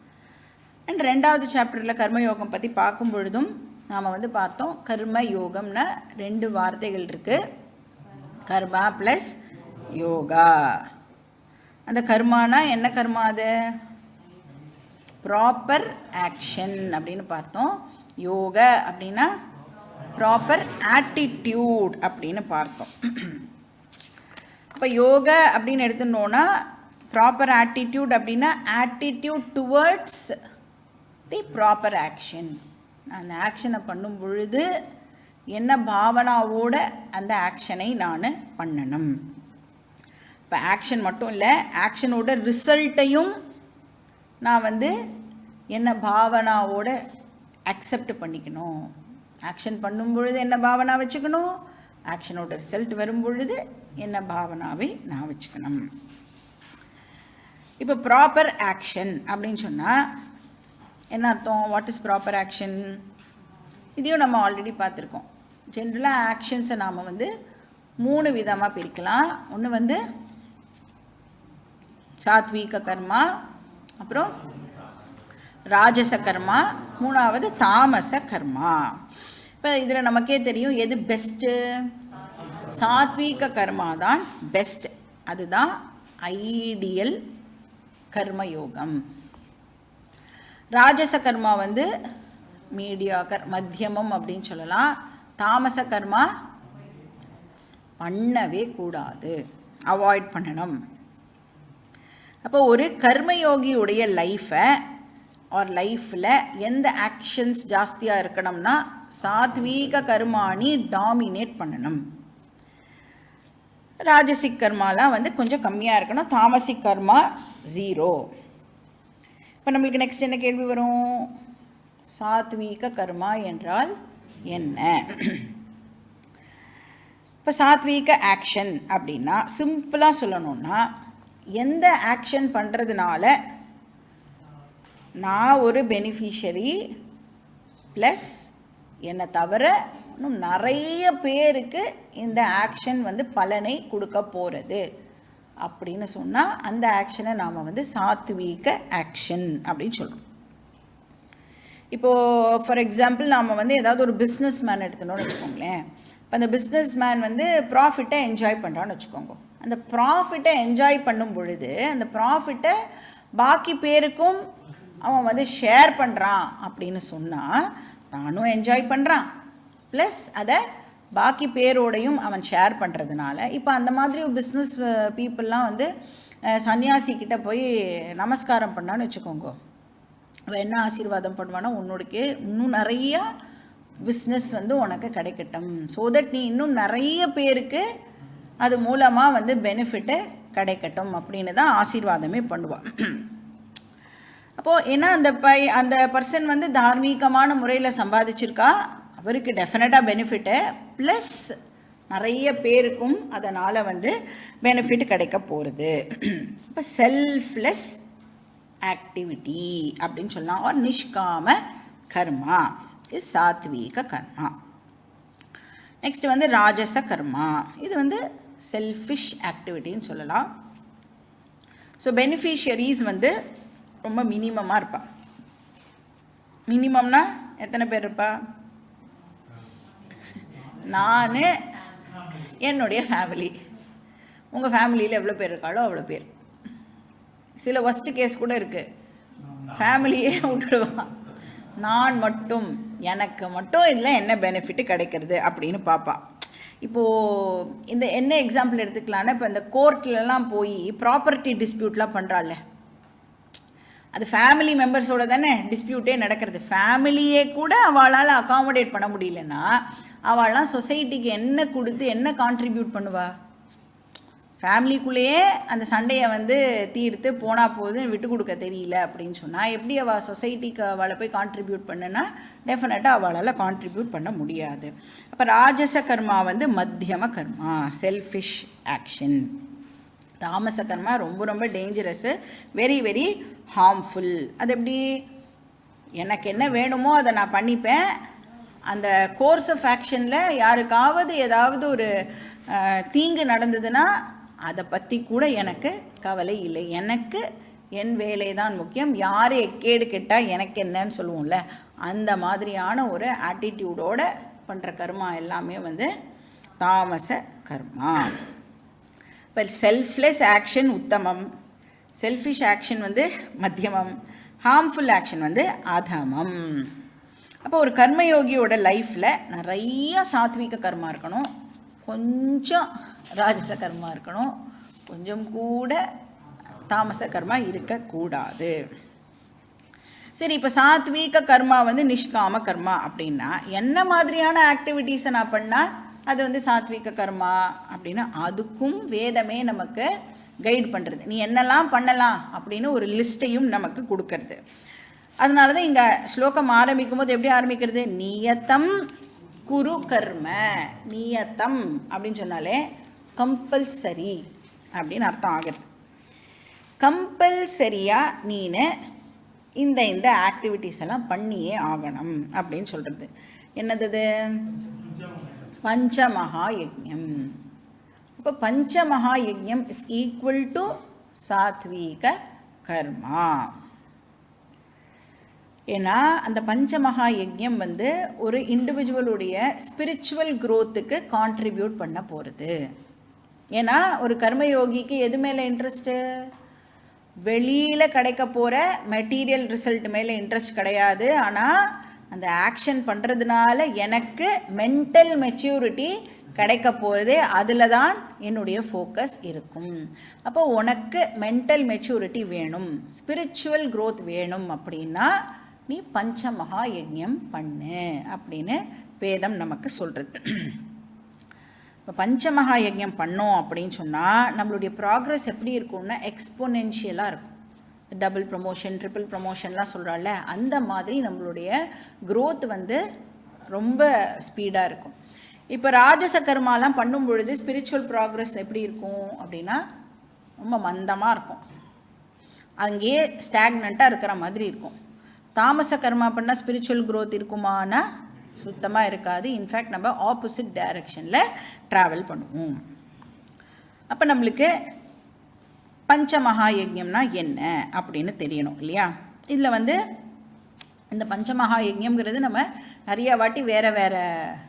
அண்ட் 2வது சாப்டரில் கர்மயோகம் பற்றி பார்க்கும் பொழுதும் நாம் பார்த்தோம், கர்மயோகம்னா 2 வார்த்தைகள் இருக்குது, கர்மா ப்ளஸ் யோகா. அந்த கர்மானா என்ன கர்மா? அது ப்ராப்பர் ஆக்ஷன் அப்படின்னு பார்த்தோம். யோகா அப்படின்னா ப்ராப்பர் ஆட்டிடியூட் அப்படின்னு பார்த்தோம். இப்போ யோகா அப்படின்னு எடுத்துனோன்னா ப்ராப்பர் ஆட்டிடியூட் அப்படின்னா attitude towards the proper action. அந்த ஆக்ஷனை பண்ணும் பொழுது என்ன பாவனாவோட அந்த ஆக்ஷனை நான் பண்ணணும். இப்போ ஆக்ஷன் மட்டும் இல்லை, ஆக்ஷனோட ரிசல்ட்டையும் நான் என்ன பாவனாவோட அக்செப்ட் பண்ணிக்கணும். ஆக்ஷன் பண்ணும் பொழுது என்ன பாவனா வச்சுக்கணும், ஆக்ஷனோட ரிசல்ட் வரும் பொழுது என்ன பாவனாவை நான் வச்சுக்கணும். இப்போ ப்ராப்பர் ஆக்ஷன் அப்படின்னு சொன்னால் என்ன அர்த்தம்? What is proper action? இதையும் நம்ம ஆல்ரெடி பார்த்துருக்கோம். ஜென்ரலாக ஆக்ஷன்ஸை நாம் 3 விதமாக பிரிக்கலாம். ஒன்று சாத்வீக கர்மா, அப்புறம் ராஜச கர்மா, 3வது தாமச கர்மா. இப்போ இதில் நமக்கே தெரியும் எது பெஸ்ட்டு. சாத்வீக கர்மா தான் பெஸ்ட், அதுதான் ஐடியல் கர்மயோகம். ராஜச கர்மா மீடியாக்கர், மத்தியமம் அப்படின்னு சொல்லலாம். தாமச கர்மா பண்ணவே கூடாது, அவாய்ட் பண்ணணும். அப்போ ஒரு கர்மயோகியுடைய லைஃப்பில் எந்த ஆக்ஷன்ஸ் ஜாஸ்தியாக இருக்கணும்னா சாத்வீக கர்மாணி டாமினேட் பண்ணணும். ராஜசிக் கர்மாலாம் வந்து கொஞ்சம் கம்மியாக இருக்கணும். தாமசிக் கர்மா 0. இப்போ நம்மளுக்கு நெக்ஸ்ட் என்ன கேள்வி வரும்? சாத்வீக கர்மா என்றால் என்ன? இப்போ சாத்வீக ஆக்ஷன் அப்படின்னா சிம்பிளாக சொல்லணும்னா, எந்த ஆக்ஷன் பண்ணுறதுனால நான் ஒரு பெனிஃபிஷரி ப்ளஸ் என்னை தவிர இன்னும் நிறைய பேருக்கு இந்த ஆக்ஷன் வந்து பலனை கொடுக்க போகிறது அப்படின்னு சொன்னால் அந்த ஆக்ஷனை நாம் வந்து சாத்வீக ஆக்ஷன் அப்படின்னு சொல்கிறோம். இப்போது ஃபார் எக்ஸாம்பிள் நாம் வந்து ஏதாவது ஒரு பிஸ்னஸ் மேன் எடுத்துனோன்னு வச்சுக்கோங்களேன். இப்போ அந்த பிஸ்னஸ் மேன் வந்து ப்ராஃபிட்டை என்ஜாய் பண்ணுறான்னு வச்சுக்கோங்க. அந்த ப்ராஃபிட்டை என்ஜாய் பண்ணும் பொழுது அந்த ப்ராஃபிட்டை பாக்கி பேருக்கும் அவன் வந்து ஷேர் பண்ணுறான் அப்படின்னு சொன்னால் தானும் என்ஜாய் பண்ணுறான், ப்ளஸ் அதை பாக்கி பேரோடையும் அவன் ஷேர் பண்ணுறதுனால இப்போ அந்த மாதிரி பிஸ்னஸ் பீப்புளெலாம் வந்து சன்னியாசிக்கிட்ட போய் நமஸ்காரம் பண்ணான்னு வச்சுக்கோங்க. அவன் என்ன ஆசீர்வாதம் பண்ணுவான்னா, உன்னோடக்கே இன்னும் நிறையா பிஸ்னஸ் வந்து உனக்கு கிடைக்கட்டும், ஸோ தட் நீ இன்னும் நிறைய பேருக்கு அது மூலமாக வந்து பெனிஃபிட்டு கிடைக்கட்டும் அப்படின்னு தான் ஆசீர்வாதமே பண்ணுவான். அப்போது ஏன்னா அந்த பர்சன் வந்து தார்மீகமான முறையில் சம்பாதிச்சிருக்கா, அவருக்கு டெஃபினட்டாக பெனிஃபிட்டு ப்ளஸ் நிறைய பேருக்கும் அதனால் வந்து பெனிஃபிட் கிடைக்க போகிறது. இப்போ செல்ஃப்லெஸ் ஆக்டிவிட்டி அப்படின்னு சொல்லலாம். ஒரு நிஷ்காம கர்மா இது சாத்வீக கர்மா. நெக்ஸ்ட் வந்து ராஜச கர்மா, இது வந்து செல்ஃபிஷ் ஆக்டிவிட்டின்னு சொல்லலாம். ஸோ பெனிஃபிஷியரிஸ் வந்து ரொம்ப மினிமமாக இருப்பா. மினிமம்னா எத்தனை பேர் இருப்பா? நான், என்னுடைய ஃபேமிலி. உங்கள் ஃபேமிலியில் எவ்வளோ பேர் இருக்காளோ அவ்வளோ பேர். சில ஒஸ்ட் கேஸ் கூட இருக்குது, ஃபேமிலியே விட்டுடுவான், நான் மட்டும், எனக்கு மட்டும் இதில் என்ன பெனிஃபிட்டு கிடைக்கிறது அப்படின்னு பார்ப்பான். இப்போது இந்த என்ன எக்ஸாம்பிள் எடுத்துக்கலான்னா, இப்போ இந்த கோர்ட்லலாம் போய் ப்ராப்பர்ட்டி டிஸ்பியூட்லாம் பண்ணுறாள்ல, அது ஃபேமிலி மெம்பர்ஸோட தானே டிஸ்பியூட்டே நடக்கிறது. ஃபேமிலியே கூட அவளால் அகாமடேட் பண்ண முடியலன்னா அவள்லாம் சொசைட்டிக்கு என்ன கொடுத்து என்ன கான்ட்ரிபியூட் பண்ணுவா? ஃபேமிலிக்குள்ளேயே அந்த சண்டையை வந்து தீர்த்து போனால் போது விட்டு கொடுக்க தெரியல அப்படின்னு சொன்னால் எப்படி அவள் சொசைட்டிக்கு அவளை போய் கான்ட்ரிபியூட் பண்ணுன்னா டெஃபினட்டாக அவளால் கான்ட்ரிபியூட் பண்ண முடியாது. அப்போ ராஜச கர்மா வந்து மத்தியம கர்மா, செல்ஃபிஷ் ஆக்ஷன். தாமச கர்மா ரொம்ப ரொம்ப டேஞ்சரஸ்ஸு, வெரி வெரி ஹார்ம்ஃபுல். அது எப்படி? எனக்கு என்ன வேணுமோ அதை நான் பண்ணிப்பேன், அந்த கோர்ஸ் ஆஃப் ஆக்ஷனில் யாருக்காவது ஏதாவது ஒரு தீங்கு நடந்ததுன்னா அதை பற்றி கூட எனக்கு கவலை இல்லை, எனக்கு என் வேலை தான் முக்கியம், யார் எக்கேடு கெட்டால் எனக்கு என்னன்னு சொல்லுவோம்ல, அந்த மாதிரியான ஒரு ஆட்டிடியூடோடு பண்ணுற கர்மா எல்லாமே வந்து தாமச கர்மா. இப்போ செல்ஃப்லெஸ் ஆக்ஷன் உத்தமம், செல்ஃபிஷ் ஆக்ஷன் வந்து மத்தியமம், ஹார்ம்ஃபுல் ஆக்ஷன் வந்து அதமம். அப்போ ஒரு கர்மயோகியோட லைஃப்பில் நிறைய சாத்விக கர்மா இருக்கணும், கொஞ்சம் ராஜச கர்மா இருக்கணும், கொஞ்சம் கூட தாமச கர்மா இருக்கக்கூடாது. சரி, இப்போ சாத்விக கர்மா வந்து நிஷ்காம கர்மா அப்படின்னா என்ன மாதிரியான ஆக்டிவிட்டீஸை நான் பண்ணால் அது வந்து சாத்விக கர்மா அப்படின்னா அதுக்கும் வேதமே நமக்கு கைட் பண்ணுறது. நீ என்னெல்லாம் பண்ணலாம் அப்படின்னு ஒரு லிஸ்ட்டையும் நமக்கு கொடுக்கறது. அதனால தான் இங்கே ஸ்லோகம் ஆரம்பிக்கும் போது எப்படி ஆரம்பிக்கிறது? நியத்தம் குரு கர்ம. நியத்தம் அப்படின்னு சொன்னாலே கம்பல்சரி அப்படின்னு அர்த்தம் ஆகிறது. கம்பல்சரியாக நீனு இந்த ஆக்டிவிட்டீஸ் எல்லாம் பண்ணியே ஆகணும் அப்படின்னு சொல்கிறது. என்னது? பஞ்சமகா யஜ்ஞம். இப்போ பஞ்சமகா யஜ்ஞம் இஸ் ஈக்குவல் டு சாத்வீக கர்மா. ஏன்னா அந்த பஞ்சமகா யஜ்ஞம் வந்து ஒரு இண்டிவிஜுவலுடைய ஸ்பிரிச்சுவல் க்ரோத்துக்கு கான்ட்ரிபியூட் பண்ண போகிறது. ஏன்னா ஒரு கர்மயோகிக்கு எது மேலே இன்ட்ரெஸ்ட்டு? வெளியில் கிடைக்க போகிற மெட்டீரியல் ரிசல்ட் மேலே இன்ட்ரெஸ்ட் கிடையாது. ஆனால் அந்த ஆக்ஷன் பண்ணுறதுனால எனக்கு மென்டல் மெச்சூரிட்டி கிடைக்க போகிறதே, அதில் தான் என்னுடைய ஃபோக்கஸ் இருக்கும். அப்போ உனக்கு மென்டல் மெச்சூரிட்டி வேணும், ஸ்பிரிச்சுவல் க்ரோத் வேணும் அப்படின்னா நீ பஞ்சமகா யஜ்ஞம் பண்ணு அப்படின்னு வேதம் நமக்கு சொல்கிறது. இப்போ பஞ்சமகா யஜ்ஞம் பண்ணோம் அப்படின்னு சொன்னால் நம்மளுடைய ப்ராக்ரஸ் எப்படி இருக்கும்னா எக்ஸ்போனென்ஷியலாக இருக்கும். டபுள் ப்ரமோஷன், ட்ரிபிள் ப்ரமோஷன்லாம் சொல்கிறாள்ல, அந்த மாதிரி நம்மளுடைய க்ரோத் வந்து ரொம்ப ஸ்பீடாக இருக்கும். இப்போ ராஜச கர்மாலாம் பண்ணும் பொழுது ஸ்பிரிச்சுவல் ப்ராக்ரஸ் எப்படி இருக்கும் அப்படின்னா ரொம்ப மந்தமாக இருக்கும், அங்கேயே ஸ்டாக்னண்ட்டாக இருக்கிற மாதிரி இருக்கும். தாமச கர்மா பண்ணால் ஸ்பிரிச்சுவல் க்ரோத் இருக்குமானா சுத்தமாக இருக்காது. இன்ஃபேக்ட் நம்ம ஆப்போசிட் டைரக்ஷனில் ட்ராவல் பண்ணுவோம். அப்போ நம்மளுக்கு பஞ்சமகா யஜ்ஞம்னா என்ன அப்படின்னு தெரியணும் இல்லையா? இதில் வந்து இந்த பஞ்சமகா யஜ்ஞம்ங்கிறது நம்ம நிறைய வாட்டி வேறு வேறு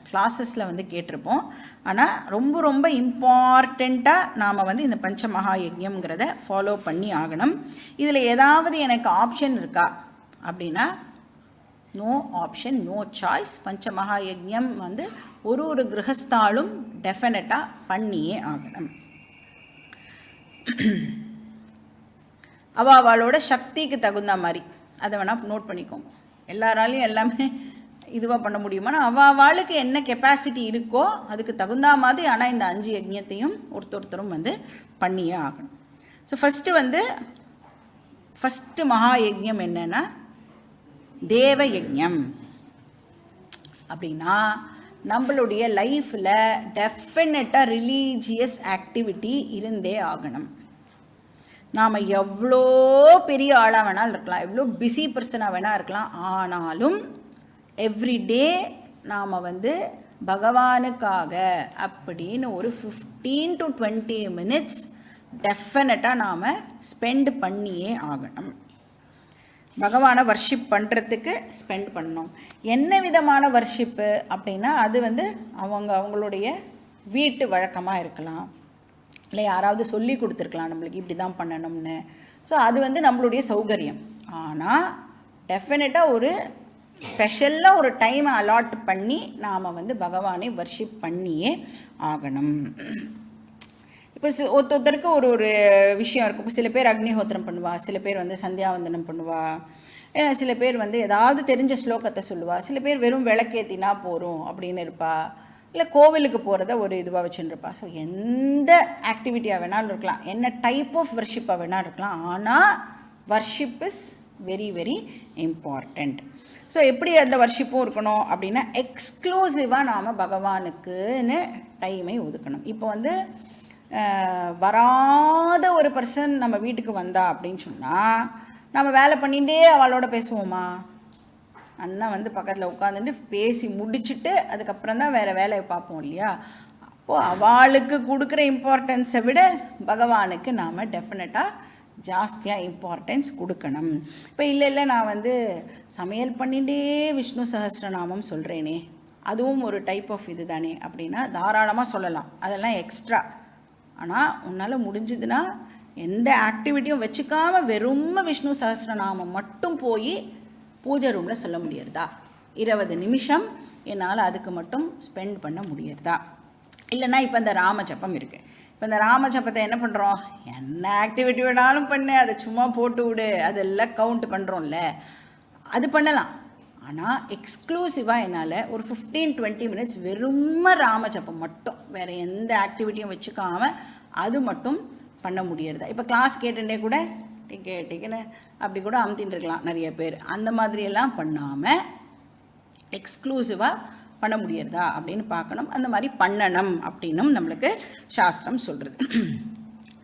கிளாஸஸில் வந்து கேட்டிருப்போம். ஆனால் ரொம்ப ரொம்ப இம்பார்ட்டண்ட்டாக நாம் வந்து இந்த பஞ்சமகா யஜ்ஞம்ங்கிறத ஃபாலோ பண்ணி ஆகணும். இதில் ஏதாவது எனக்கு ஆப்ஷன் இருக்கா அப்படின்னா நோ ஆப்ஷன், நோ சாய்ஸ். பஞ்சமகா யஜ்ஞம் வந்து ஒரு கிரகஸ்தாலும் டெஃபினட்டாக பண்ணியே ஆகணும். அவளோட சக்திக்கு தகுந்த மாதிரி அதை வேணால் நோட் பண்ணிக்கோங்க. எல்லாராலையும் எல்லாமே இதுவாக பண்ண முடியுமானா அவளுக்கு என்ன கெப்பாசிட்டி இருக்கோ அதுக்கு தகுந்த மாதிரி. ஆனால் இந்த 5 யஜ்ஞத்தையும் ஒருத்தரும் வந்து பண்ணியே ஆகணும். ஸோ ஃபஸ்ட்டு மகா யஜ்ஞம் என்னன்னா தேவ யஜ்ஞம். அப்படின்னா நம்மளுடைய லைஃப்பில் டெஃபினட்டாக ரிலீஜியஸ் ஆக்டிவிட்டி இருந்தே ஆகணும். நாம் எவ்வளோ பெரிய ஆளாக வேணாலும் இருக்கலாம், எவ்வளோ பிஸி பர்சனாக வேணால் இருக்கலாம், ஆனாலும் எவ்ரிடே நாம் வந்து பகவானுக்காக அப்படின்னு ஒரு 15 to 20 minutes டெஃபினட்டாக நாம் ஸ்பெண்ட் பண்ணியே ஆகணும். பகவானை வர்ஷிப் பண்ணுறதுக்கு ஸ்பெண்ட் பண்ணணும். என்ன விதமான வர்ஷிப்பு அப்படின்னா அது வந்து அவங்களுடைய வீட்டு வழக்கமாக இருக்கலாம், இல்லை யாராவது சொல்லி கொடுத்துருக்கலாம் நம்மளுக்கு இப்படி தான் பண்ணணும்னு. ஸோ அது வந்து நம்மளுடைய சௌகரியம். ஆனால் டெஃபினட்டாக ஒரு ஸ்பெஷலாக ஒரு டைமை அலாட் பண்ணி நாம் வந்து பகவானை வர்ஷிப் பண்ணியே ஆகணும். இப்போ ஒருத்தருக்கு ஒரு விஷயம் இருக்கும். இப்போ சில பேர் அக்னிஹோத்திரம் பண்ணுவா, சில பேர் வந்து சந்தியாவந்தனம் பண்ணுவா, சில பேர் வந்து ஏதாவது தெரிஞ்ச ஸ்லோகத்தை சொல்லுவா, சில பேர் வெறும் விளக்கேற்றினா போகிறோம் அப்படின்னு இருப்பா, இல்லை கோவிலுக்கு போகிறத ஒரு இதுவாக வச்சுருப்பா. ஸோ எந்த ஆக்டிவிட்டியாக வேணாலும் இருக்கலாம், என்ன டைப் ஆஃப் வர்ஷிப்பாக வேணாலும் இருக்கலாம். ஆனால் worship is very very important. So எப்படி அந்த வர்ஷிப்பும் இருக்கணும் அப்படின்னா எக்ஸ்க்ளூசிவாக நாம் பகவானுக்குன்னு டைமை ஒதுக்கணும். இப்போ வந்து வராத ஒரு பர்சன் நம்ம வீட்டுக்கு வந்தா அப்படின்னு சொன்னால் நம்ம வேலை பண்ணிகிட்டே அவளோட பேசுவோமா? அண்ணா வந்து பக்கத்தில் உட்காந்துட்டு பேசி முடிச்சுட்டு அதுக்கப்புறம் தான் வேறு வேலையை பார்ப்போம் இல்லையா? அப்போது அவளுக்கு கொடுக்குற இம்பார்ட்டன்ஸை விட பகவானுக்கு நாம் டெஃபினட்டாக ஜாஸ்தியாக இம்பார்ட்டன்ஸ் கொடுக்கணும். இப்போ இல்லை நான் வந்து சமையல் பண்ணிகிட்டே விஷ்ணு சஹஸ்ரநாமம் சொல்கிறேனே, அதுவும் ஒரு டைப் ஆஃப் இது தானே அப்படின்னா தாராளமாக சொல்லலாம், அதெல்லாம் எக்ஸ்ட்ரா. ஆனால் உன்னால் முடிஞ்சதுன்னா எந்த ஆக்டிவிட்டியும் வச்சுக்காமல் வெறும் விஷ்ணு சஹஸ்ரநாமம் மட்டும் போய் பூஜை ரூமில் சொல்ல முடியறதா? 20 நிமிஷம் என்னால் அதுக்கு மட்டும் ஸ்பெண்ட் பண்ண முடியறதா? இல்லைன்னா இப்போ இந்த ராமஜபம் இருக்குது. இப்போ இந்த ராமஜபத்தை என்ன பண்ணுறோம்? என்ன ஆக்டிவிட்டி வேணாலும் பண்ணு, அதை சும்மா போட்டு விடு, அதெல்லாம் கவுண்ட் பண்ணுறோம்ல, அது பண்ணலாம். ஆனால் எக்ஸ்க்ளூசிவாக என்னால் ஒரு 15-20 minutes வெறும் ராமஜபம் மட்டும், வேறு எந்த ஆக்டிவிட்டியும் வச்சுக்காமல் அது மட்டும் பண்ண முடியறதா? இப்போ கிளாஸ் கேட்டுட்டே கூட டிக்கெட்டுன்னு அப்படி கூட அமுத்தின்னு இருக்கலாம் நிறைய பேர். அந்த மாதிரியெல்லாம் பண்ணாமல் எக்ஸ்க்ளூசிவாக பண்ண முடியறதா அப்படின்னு பார்க்கணும். அந்த மாதிரி பண்ணணும் அப்படின்னும் நம்மளுக்கு சாஸ்திரம் சொல்கிறது.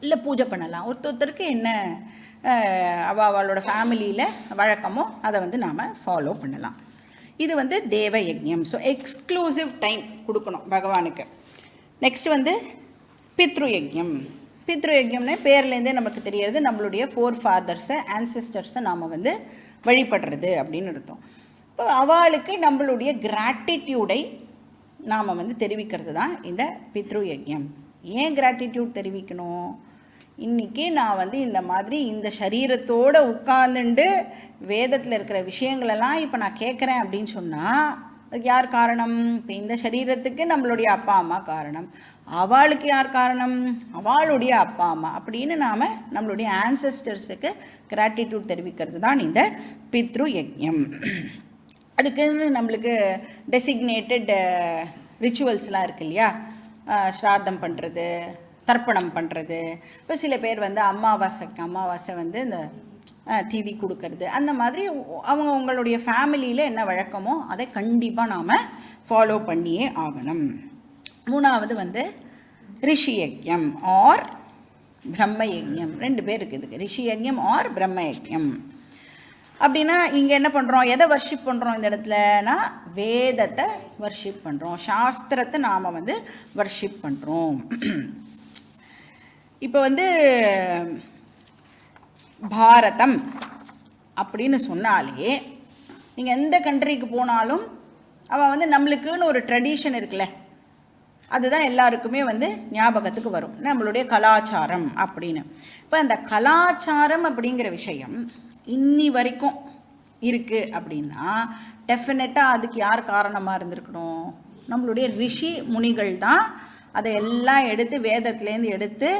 இல்லை பூஜை பண்ணலாம், ஒருத்தருக்கு என்ன அவளோட ஃபேமிலியில் வழக்கமோ அதை வந்து நாம் ஃபாலோ பண்ணலாம். இது வந்து தேவ யஜ்ஞம். ஸோ எக்ஸ்க்ளூசிவ் டைம் கொடுக்கணும் பகவானுக்கு. நெக்ஸ்ட் வந்து பித்ரு யஜ்ஞம். பித்ரு யஜ்ஞம்னே பேர்லேருந்தே நமக்கு தெரியாது, நம்மளுடைய ஃபோர்ஃபாதர்ஸை ஆன்சிஸ்டர்ஸை நாம் வந்து வழிபடுறது அப்படின்னு அர்த்தம். இப்போ அவளுக்கு நம்மளுடைய கிராட்டிடியூடை நாம் வந்து தெரிவிக்கிறது தான் இந்த பித்ரு யஜ்ஞம். ஏன் கிராட்டிடியூட் தெரிவிக்கணும்? இன்றைக்கி நான் வந்து இந்த மாதிரி இந்த சரீரத்தோடு உட்கார்ந்துண்டு வேதத்தில் இருக்கிற விஷயங்களெல்லாம் இப்போ நான் கேட்குறேன் அப்படின்னு சொன்னால் அதுக்கு யார் காரணம்? இப்போ இந்த சரீரத்துக்கு நம்மளுடைய அப்பா அம்மா காரணம், அவளுக்கு யார் காரணம்? அவளுடைய அப்பா அம்மா. அப்படின்னு நாம் நம்மளுடைய ஆன்சஸ்டர்ஸுக்கு கிராட்டிடியூட் தெரிவிக்கிறது தான் இந்த பித்ரு யஜ்ஞம். அதுக்குன்னு நம்மளுக்கு டெசிக்னேட்டட் ரிச்சுவல்ஸ்லாம் இருக்கு இல்லையா? ஸ்ராத்தம் பண்ணுறது, தர்ப்பணம் பண்ணுறது. இப்போ சில பேர் வந்து அமாவாசை வந்து இந்த தீதி கொடுக்கறது, அந்த மாதிரி அவங்க உங்களுடைய ஃபேமிலியில் என்ன வழக்கமோ அதை கண்டிப்பாக நாம் ஃபாலோ பண்ணியே ஆகணும். மூணாவது வந்து ரிஷி யஜ்ஞம் ஆர் பிரம்ம யஜ்ஞம். 2 பேர் இருக்குது, ரிஷி யஜ்ஞம் ஆர் பிரம்ம யஜ்ஞம். அப்படின்னா இங்கே என்ன பண்ணுறோம், எதை வர்ஷிப் பண்ணுறோம் இந்த இடத்துலனா? வேதத்தை வர்ஷிப் பண்ணுறோம், சாஸ்திரத்தை நாம் வந்து வர்ஷிப் பண்ணுறோம். இப்போ வந்து பாரதம் அப்படின்னு சொன்னாலே நீங்கள் எந்த கண்ட்ரிக்கு போனாலும் அவள் வந்து நம்மளுக்குன்னு ஒரு ட்ரெடிஷன் இருக்குல்ல, அதுதான் எல்லாருக்குமே வந்து ஞாபகத்துக்கு வரும், நம்மளுடைய கலாச்சாரம் அப்படின்னு. இப்போ அந்த கலாச்சாரம் அப்படிங்கிற விஷயம் இன்னி வரைக்கும் இருக்குது அப்படின்னா டெஃபினட்டாக அதுக்கு யார் காரணமாக இருந்திருக்கணும்? நம்மளுடைய ரிஷி முனிகள் தான் அதை எல்லாம் எடுத்து வேதத்துலேருந்து எடுத்து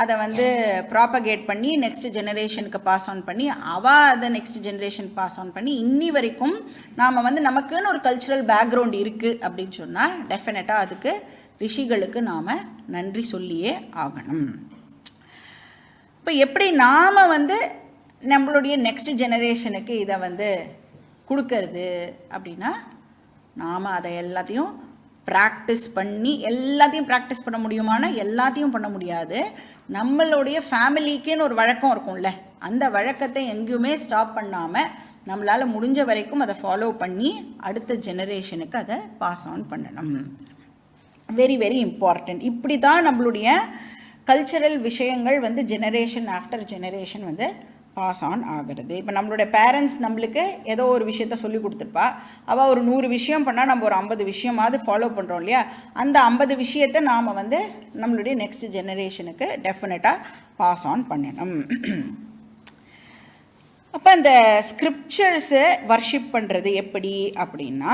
அதை வந்து ப்ராப்பகேட் பண்ணி நெக்ஸ்ட் ஜெனரேஷனுக்கு பாஸ் ஆன் பண்ணி அதை நெக்ஸ்ட் ஜெனரேஷன் பாஸ் ஆன் பண்ணி இன்னி வரைக்கும் நாம் வந்து நமக்குன்னு ஒரு கல்ச்சுரல் பேக்ரவுண்ட் இருக்குது அப்படின்னு சொன்னால் டெஃபினட்டாக அதுக்கு ரிஷிகளுக்கு நாம் நன்றி சொல்லியே ஆகணும். இப்போ எப்படி நாம் வந்து நம்மளுடைய நெக்ஸ்ட் ஜெனரேஷனுக்கு இதை வந்து கொடுக்கறது அப்படின்னா, நாம் அதை எல்லாத்தையும் ப்ராக்டிஸ் பண்ணி, எல்லாத்தையும் ப்ராக்டிஸ் பண்ண முடியுமானா எல்லாத்தையும் பண்ண முடியாது. நம்மளுடைய ஃபேமிலிக்குன்னு ஒரு வழக்கம் இருக்கும்ல, அந்த வழக்கத்தை எங்கேயுமே ஸ்டாப் பண்ணாமல் நம்மளால் முடிஞ்ச வரைக்கும் அதை ஃபாலோ பண்ணி அடுத்த ஜெனரேஷனுக்கு அதை பாஸ் ஆன் பண்ணணும். Very very important. இப்படி தான் நம்மளுடைய கல்ச்சரல் விஷயங்கள் வந்து ஜெனரேஷன் ஆஃப்டர் ஜெனரேஷன் வந்து பாஸ் ஆன் ஆகிறது. இப்போ நம்மளுடைய பேரண்ட்ஸ் நம்மளுக்கு ஏதோ ஒரு விஷயத்த சொல்லி கொடுத்துருப்பா, அவள் ஒரு 100 விஷயம் பண்ணால் நம்ம ஒரு 50 விஷயமாவது ஃபாலோ பண்ணுறோம் இல்லையா? அந்த 50 விஷயத்தை நாம் வந்து நம்மளுடைய நெக்ஸ்ட் ஜெனரேஷனுக்கு டெஃபினட்டாக பாஸ் ஆன் பண்ணணும். அப்போ இந்த ஸ்கிரிப்சர்ஸை வர்ஷிப் பண்ணுறது எப்படி அப்படின்னா,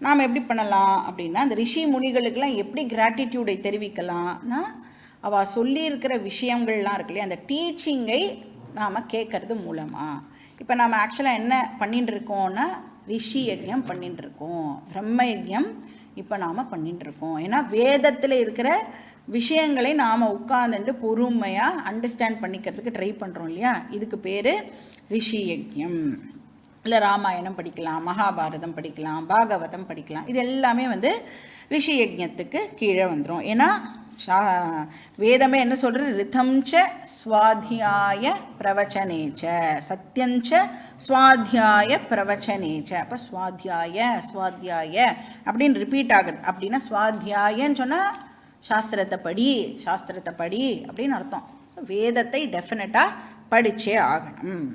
நாம் எப்படி பண்ணலாம் அப்படின்னா, அந்த ரிஷி முனிகளுக்கெல்லாம் எப்படி கிராட்டிடியூடை தெரிவிக்கலாம்னா, அவள் சொல்லியிருக்கிற விஷயங்கள்லாம் இருக்கு இல்லையா, அந்த டீச்சிங்கை நாம் கேட்கறது மூலமாக. இப்போ நாம் ஆக்சுவலாக என்ன பண்ணிட்டு இருக்கோம்னா, ரிஷி யஜ்ஞம் பண்ணிட்டு இருக்கோம், பிரம்ம யஜ்ஞம் இப்போ நாம் பண்ணிட்டு இருக்கோம். ஏன்னா வேதத்தில் இருக்கிற விஷயங்களை நாம் உட்கார்ந்துட்டு பொறுமையாக அண்டர்ஸ்டாண்ட் பண்ணிக்கிறதுக்கு ட்ரை பண்ணுறோம் இல்லையா? இதுக்கு பேர் ரிஷி யஜ்ஞம். இல்லை ராமாயணம் படிக்கலாம், மகாபாரதம் படிக்கலாம், பாகவதம் படிக்கலாம், இது எல்லாமே வந்து ரிஷி யஜ்ஞத்துக்கு கீழே வந்துடும். ஏன்னா வேதமே என்ன சொல்கிறது? ரிதம்ச ஸ்வாத்தியாய பிரவச்சனேச்ச, சத்தியஞ்ச ஸ்வாத்தியாய பிரவச்சனேச்ச. அப்போ ஸ்வாத்தியாய அப்படின்னு ரிப்பீட் ஆகுது. அப்படின்னா ஸ்வாத்தியாயன்னு சொன்னால் சாஸ்திரத்தை படி அப்படின்னு அர்த்தம். ஸோ வேதத்தை டெஃபினட்டாக படித்தே ஆகணும்.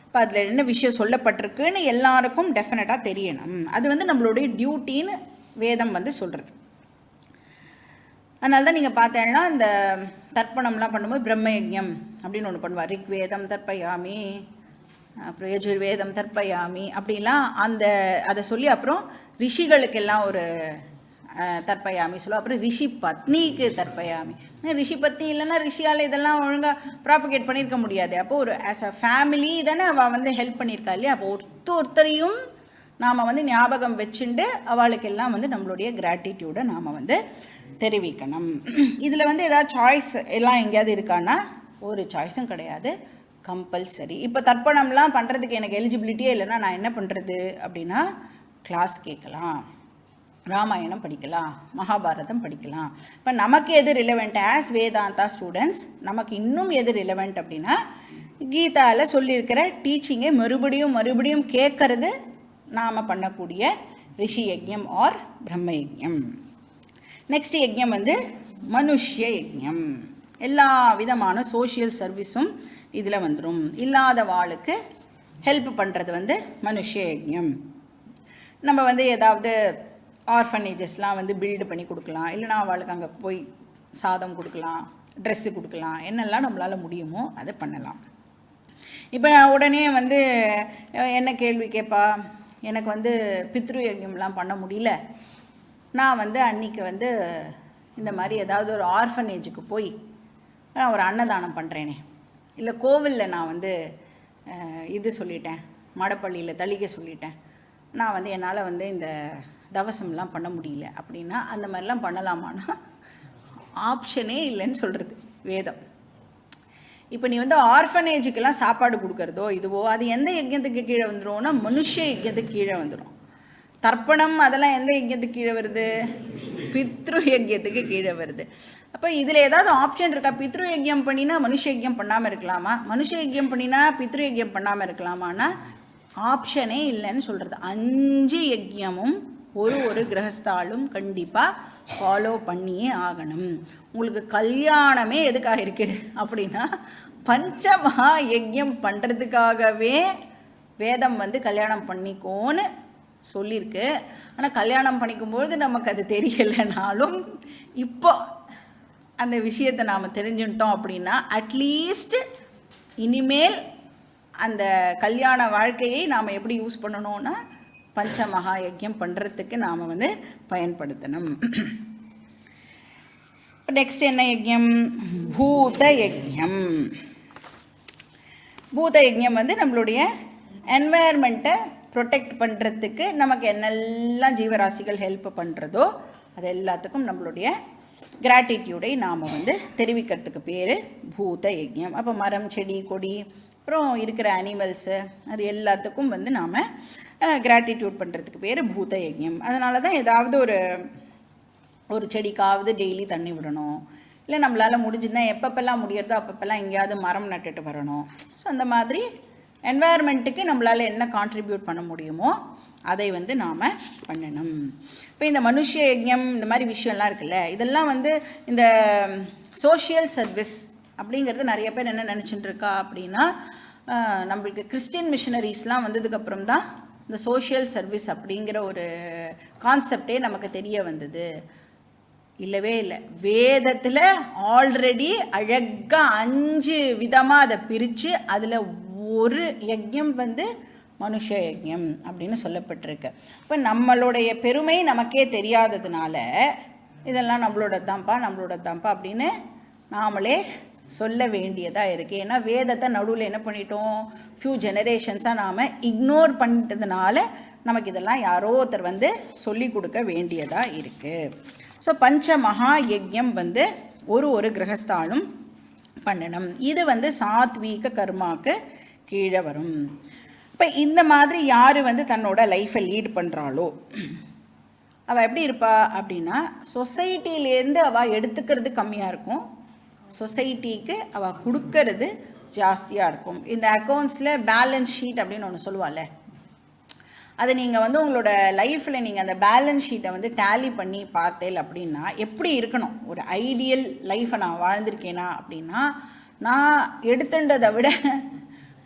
இப்போ அதில் என்ன விஷயம் சொல்லப்பட்டிருக்குன்னு எல்லாருக்கும் டெஃபினட்டாக தெரியணும். அது வந்து நம்மளுடைய டியூட்டின்னு வேதம் வந்து சொல்கிறது. அதனால தான் நீங்கள் பார்த்தேன்னா இந்த தர்ப்பணம்லாம் பண்ணும்போது பிரம்ம யஜ்ஞம் அப்படின்னு ஒன்று பண்ணுவார். ரிக்வேதம் தர்ப்பயாமி, அப்புறம் யஜுர்வேதம் தர்ப்பயாமி அப்படிலாம் அதை சொல்லி அப்புறம் ரிஷிகளுக்கெல்லாம் ஒரு தர்ப்பயாமி சொல்லுவோம். அப்புறம் ரிஷி பத்னிக்கு தர்ப்பயாமி. ரிஷி பத்னி இல்லைன்னா ரிஷியால் இதெல்லாம் ஒழுங்காக ப்ராப்பகேட் பண்ணியிருக்க முடியாது. அப்போது ஒரு ஆஸ் அ ஃபேமிலி தானே அவள் வந்து ஹெல்ப் பண்ணியிருக்கா இல்லையா? அப்போ ஒருத்தரையும் நாம் வந்து ஞாபகம் வச்சுட்டு அவளுக்கெல்லாம் வந்து நம்மளுடைய கிராட்டிடியூடை நாம் வந்து தெரிவிக்கணும். இதில் வந்து ஏதாவது சாய்ஸ் எல்லாம் எங்கேயாவது இருக்கான்னா ஒரு சாய்ஸும் கிடையாது, கம்பல்சரி. இப்போ தர்ப்பணம்லாம் பண்ணுறதுக்கு எனக்கு எலிஜிபிலிட்டியே இல்லைன்னா நான் என்ன பண்ணுறது அப்படின்னா, கிளாஸ் கேட்கலாம், ராமாயணம் படிக்கலாம், மகாபாரதம் படிக்கலாம். இப்போ நமக்கு எது ரிலவெண்ட் ஆஸ் வேதாந்தா ஸ்டூடெண்ட்ஸ், நமக்கு இன்னும் எது ரிலவெண்ட் அப்படின்னா கீதாவில் சொல்லியிருக்கிற டீச்சிங்கை மறுபடியும் கேட்கறது நாம் பண்ணக்கூடிய ரிஷி யஜ்ஞம் ஆர் பிரம்ம யஜ்ஞம். நெக்ஸ்ட் யஜ்ஞம் வந்து மனுஷ்ய யஜ்ஞம். எல்லா விதமான சோஷியல் சர்வீஸும் இதில் வந்துடும். இல்லாத வாளுக்கு ஹெல்ப் பண்ணுறது வந்து மனுஷ்ய யஜ்ஞம். நம்ம வந்து ஏதாவது ஆர்ஃபனேஜஸ்லாம் வந்து பில்டு பண்ணி கொடுக்கலாம், இல்லைனா அவளுக்கு அங்கே போய் சாதம் கொடுக்கலாம், ட்ரெஸ்ஸு கொடுக்கலாம், என்னெல்லாம் நம்மளால் முடியுமோ அதை பண்ணலாம். இப்போ உடனே வந்து என்ன கேள்வி கேட்பா, எனக்கு வந்து பித்ரு யஜ்யம்லாம் பண்ண முடியல, நான் வந்து அன்றைக்கி வந்து இந்த மாதிரி ஏதாவது ஒரு ஆர்ஃபனேஜுக்கு போய் நான் ஒரு அன்னதானம் பண்ணுறேனே, இல்லை கோவிலில் நான் வந்து இது சொல்லிட்டேன், மடப்பள்ளியில் தளிக்க சொல்லிட்டேன், நான் வந்து என்னால் வந்து இந்த தவசம்லாம் பண்ண முடியல அப்படின்னா அந்த மாதிரிலாம் பண்ணலாமான்னா ஆப்ஷனே இல்லைன்னு சொல்கிறது வேதம். இப்போ நீ வந்து ஆர்ஃபனேஜுக்கெல்லாம் சாப்பாடு கொடுக்குறதோ இதுவோ அது எந்த யஜ்யத்துக்கு கீழே வந்துடும்னா மனுஷ யஜ்யத்துக்கு கீழே வந்துடும். தர்ப்பணம் அதெல்லாம் எந்த யஜ்யத்துக்கு கீழே வருது? பித்ரு யஜ்யத்துக்கு கீழே வருது. அப்போ இதில் ஏதாவது ஆப்ஷன் இருக்கா? பித்ரு யஜ்யம் பண்ணினா மனுஷ யஜ்யம் பண்ணாமல் இருக்கலாமா, மனுஷ யஜ்யம் பண்ணினா பித்ரு யஜ்யம் பண்ணாமல் இருக்கலாமான்னா ஆப்ஷனே இல்லைன்னு சொல்கிறது. 5 யஜ்யமும் ஒரு கிரகஸ்தாலும் கண்டிப்பாக ஃபாலோ பண்ணியே ஆகணும். உங்களுக்கு கல்யாணமே எதுக்காக இருக்குது அப்படின்னா பஞ்சமகா யஜ்யம் பண்ணுறதுக்காகவே வேதம் வந்து கல்யாணம் பண்ணிக்கோன்னு சொல்லியிருக்கு. ஆனால் கல்யாணம் பண்ணிக்கும்போது நமக்கு அது தெரியலைனாலும் இப்போ அந்த விஷயத்தை நாம் தெரிஞ்சுட்டோம் அப்படின்னா அட்லீஸ்ட் இனிமேல் அந்த கல்யாண வாழ்க்கையை நாம் எப்படி யூஸ் பண்ணணும்னா பஞ்சமகா யஜ்யம் பண்ணுறதுக்கு நாம் வந்து பயன்படுத்தணும். நெக்ஸ்ட் என்ன யஜ்யம்? பூத யஜ்யம். பூத யஜ்யம் வந்து நம்மளுடைய என்வாயர்மெண்ட்டை ப்ரொடெக்ட் பண்ணுறதுக்கு நமக்கு என்னெல்லாம் ஜீவராசிகள் ஹெல்ப் பண்ணுறதோ அது எல்லாத்துக்கும் நம்மளுடைய கிராட்டிடியூடை நாம் வந்து தெரிவிக்கிறதுக்கு பேர் பூத யஜ்யம். அப்போ மரம், செடி, கொடி, அப்புறம் இருக்கிற அனிமல்ஸு அது எல்லாத்துக்கும் வந்து நாம் கிராட்டிடியூட் பண்ணுறதுக்கு பேர் பூத யஜ்யம். அதனால தான் ஏதாவது ஒரு செடிக்காவது டெய்லி தண்ணி விடணும், இல்லை நம்மளால் முடிஞ்சுதுன்னா எப்பப்பெல்லாம் முடியறதோ அப்பப்பெல்லாம் எங்கேயாவது மரம் நட்டுட்டு வரணும். ஸோ அந்த மாதிரி என்வாயர்மெண்ட்டுக்கு நம்மளால் என்ன கான்ட்ரிபியூட் பண்ண முடியுமோ அதை வந்து நாம் பண்ணணும். இப்போ இந்த மனுஷ யஜ்யம் இந்த மாதிரி விஷயம்லாம் இருக்குல்ல, இதெல்லாம் வந்து இந்த சோஷியல் சர்வீஸ் அப்படிங்கிறது நிறைய பேர் என்ன நினச்சிட்டு இருக்கா அப்படின்னா நம்மளுக்கு கிறிஸ்டின் மிஷனரிஸ்லாம் வந்ததுக்கப்புறம் தான் இந்த சோஷியல் சர்வீஸ் அப்படிங்கிற ஒரு கான்செப்டே நமக்கு தெரிய வந்தது. இல்லவே இல்லை. வேதத்தில் ஆல்ரெடி அழகாக 5 விதமாக அதை பிரித்து அதில் ஒரு யஜ்யம் வந்து மனுஷ யஜ்யம் அப்படின்னு சொல்லப்பட்டிருக்கு. இப்போ நம்மளுடைய பெருமை நமக்கே தெரியாததுனால இதெல்லாம் நம்மளோட தான்ப்பா அப்படின்னு நாமளே சொல்ல வேண்டியதாக இருக்குது. ஏன்னா வேதத்தை நடுவில் என்ன பண்ணிட்டோம், ஃபியூ ஜெனரேஷன்ஸாக நாம் இக்னோர் பண்ணிட்டதுனால நமக்கு இதெல்லாம் யாரோ ஒருத்தர் வந்து சொல்லி கொடுக்க வேண்டியதாக இருக்குது. ஸோ பஞ்ச மகா யஜ்யம் வந்து ஒரு கிரகஸ்தாலும் பண்ணணும். இது வந்து சாத்வீக கர்மாவுக்கு கீழே வரும். இப்போ இந்த மாதிரி யார் வந்து தன்னோட லைஃப்பை லீட் பண்ணுறாளோ அவள் எப்படி இருப்பா அப்படின்னா சொசைட்டிலேருந்து அவள் எடுத்துக்கிறது கம்மியாக இருக்கும், சொசைட்டிக்கு அவள் கொடுக்கறது ஜாஸ்தியாக இருக்கும். இந்த அக்கௌண்ட்ஸில் பேலன்ஸ் ஷீட் அப்படின்னு ஒன்று சொல்லுவாள்ல, அதை நீங்கள் வந்து உங்களோட லைஃப்பில் நீங்கள் அந்த பேலன்ஸ் ஷீட்டை வந்து டேலி பண்ணி பார்த்தேல் அப்படின்னா எப்படி இருக்கணும், ஒரு ஐடியல் லைஃப்பை நான் வாழ்ந்திருக்கேனா அப்படின்னா நான் எடுத்துன்றதை விட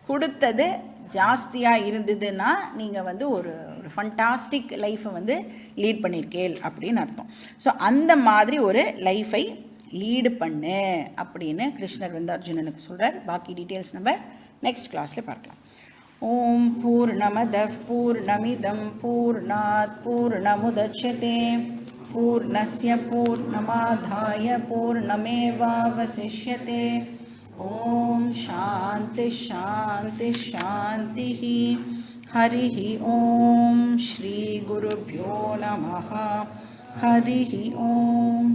கொடுத்தது ஜாஸ்தியாக இருந்ததுன்னா நீங்கள் வந்து ஒரு ஃபண்டாஸ்டிக் லைஃப்பை வந்து லீட் பண்ணியிருக்கேள் அப்படின்னு அர்த்தம். ஸோ அந்த மாதிரி ஒரு லைஃப்பை லீடு பண்ணு அப்படின்னு கிருஷ்ணர் வந்து அர்ஜுனனுக்கு சொல்கிறார். பாக்கி டீட்டெயில்ஸ் நம்ம நெக்ஸ்ட் கிளாஸில் பார்க்கலாம். ஓம் பூர்ணமதః பூர்ணமிதம் பூர்ணாத் பூர்ணமுதச்யதே பூர்ணஸ்ய பூர்ணமாதாய பூர்ணமேவாவசிஷ்யதே. ஓம் சாந்தி சாந்தி சாந்தி. ஹரிः ஓம் ஸ்ரீ குருभ्यो நமः. ஹரிः ஓம்.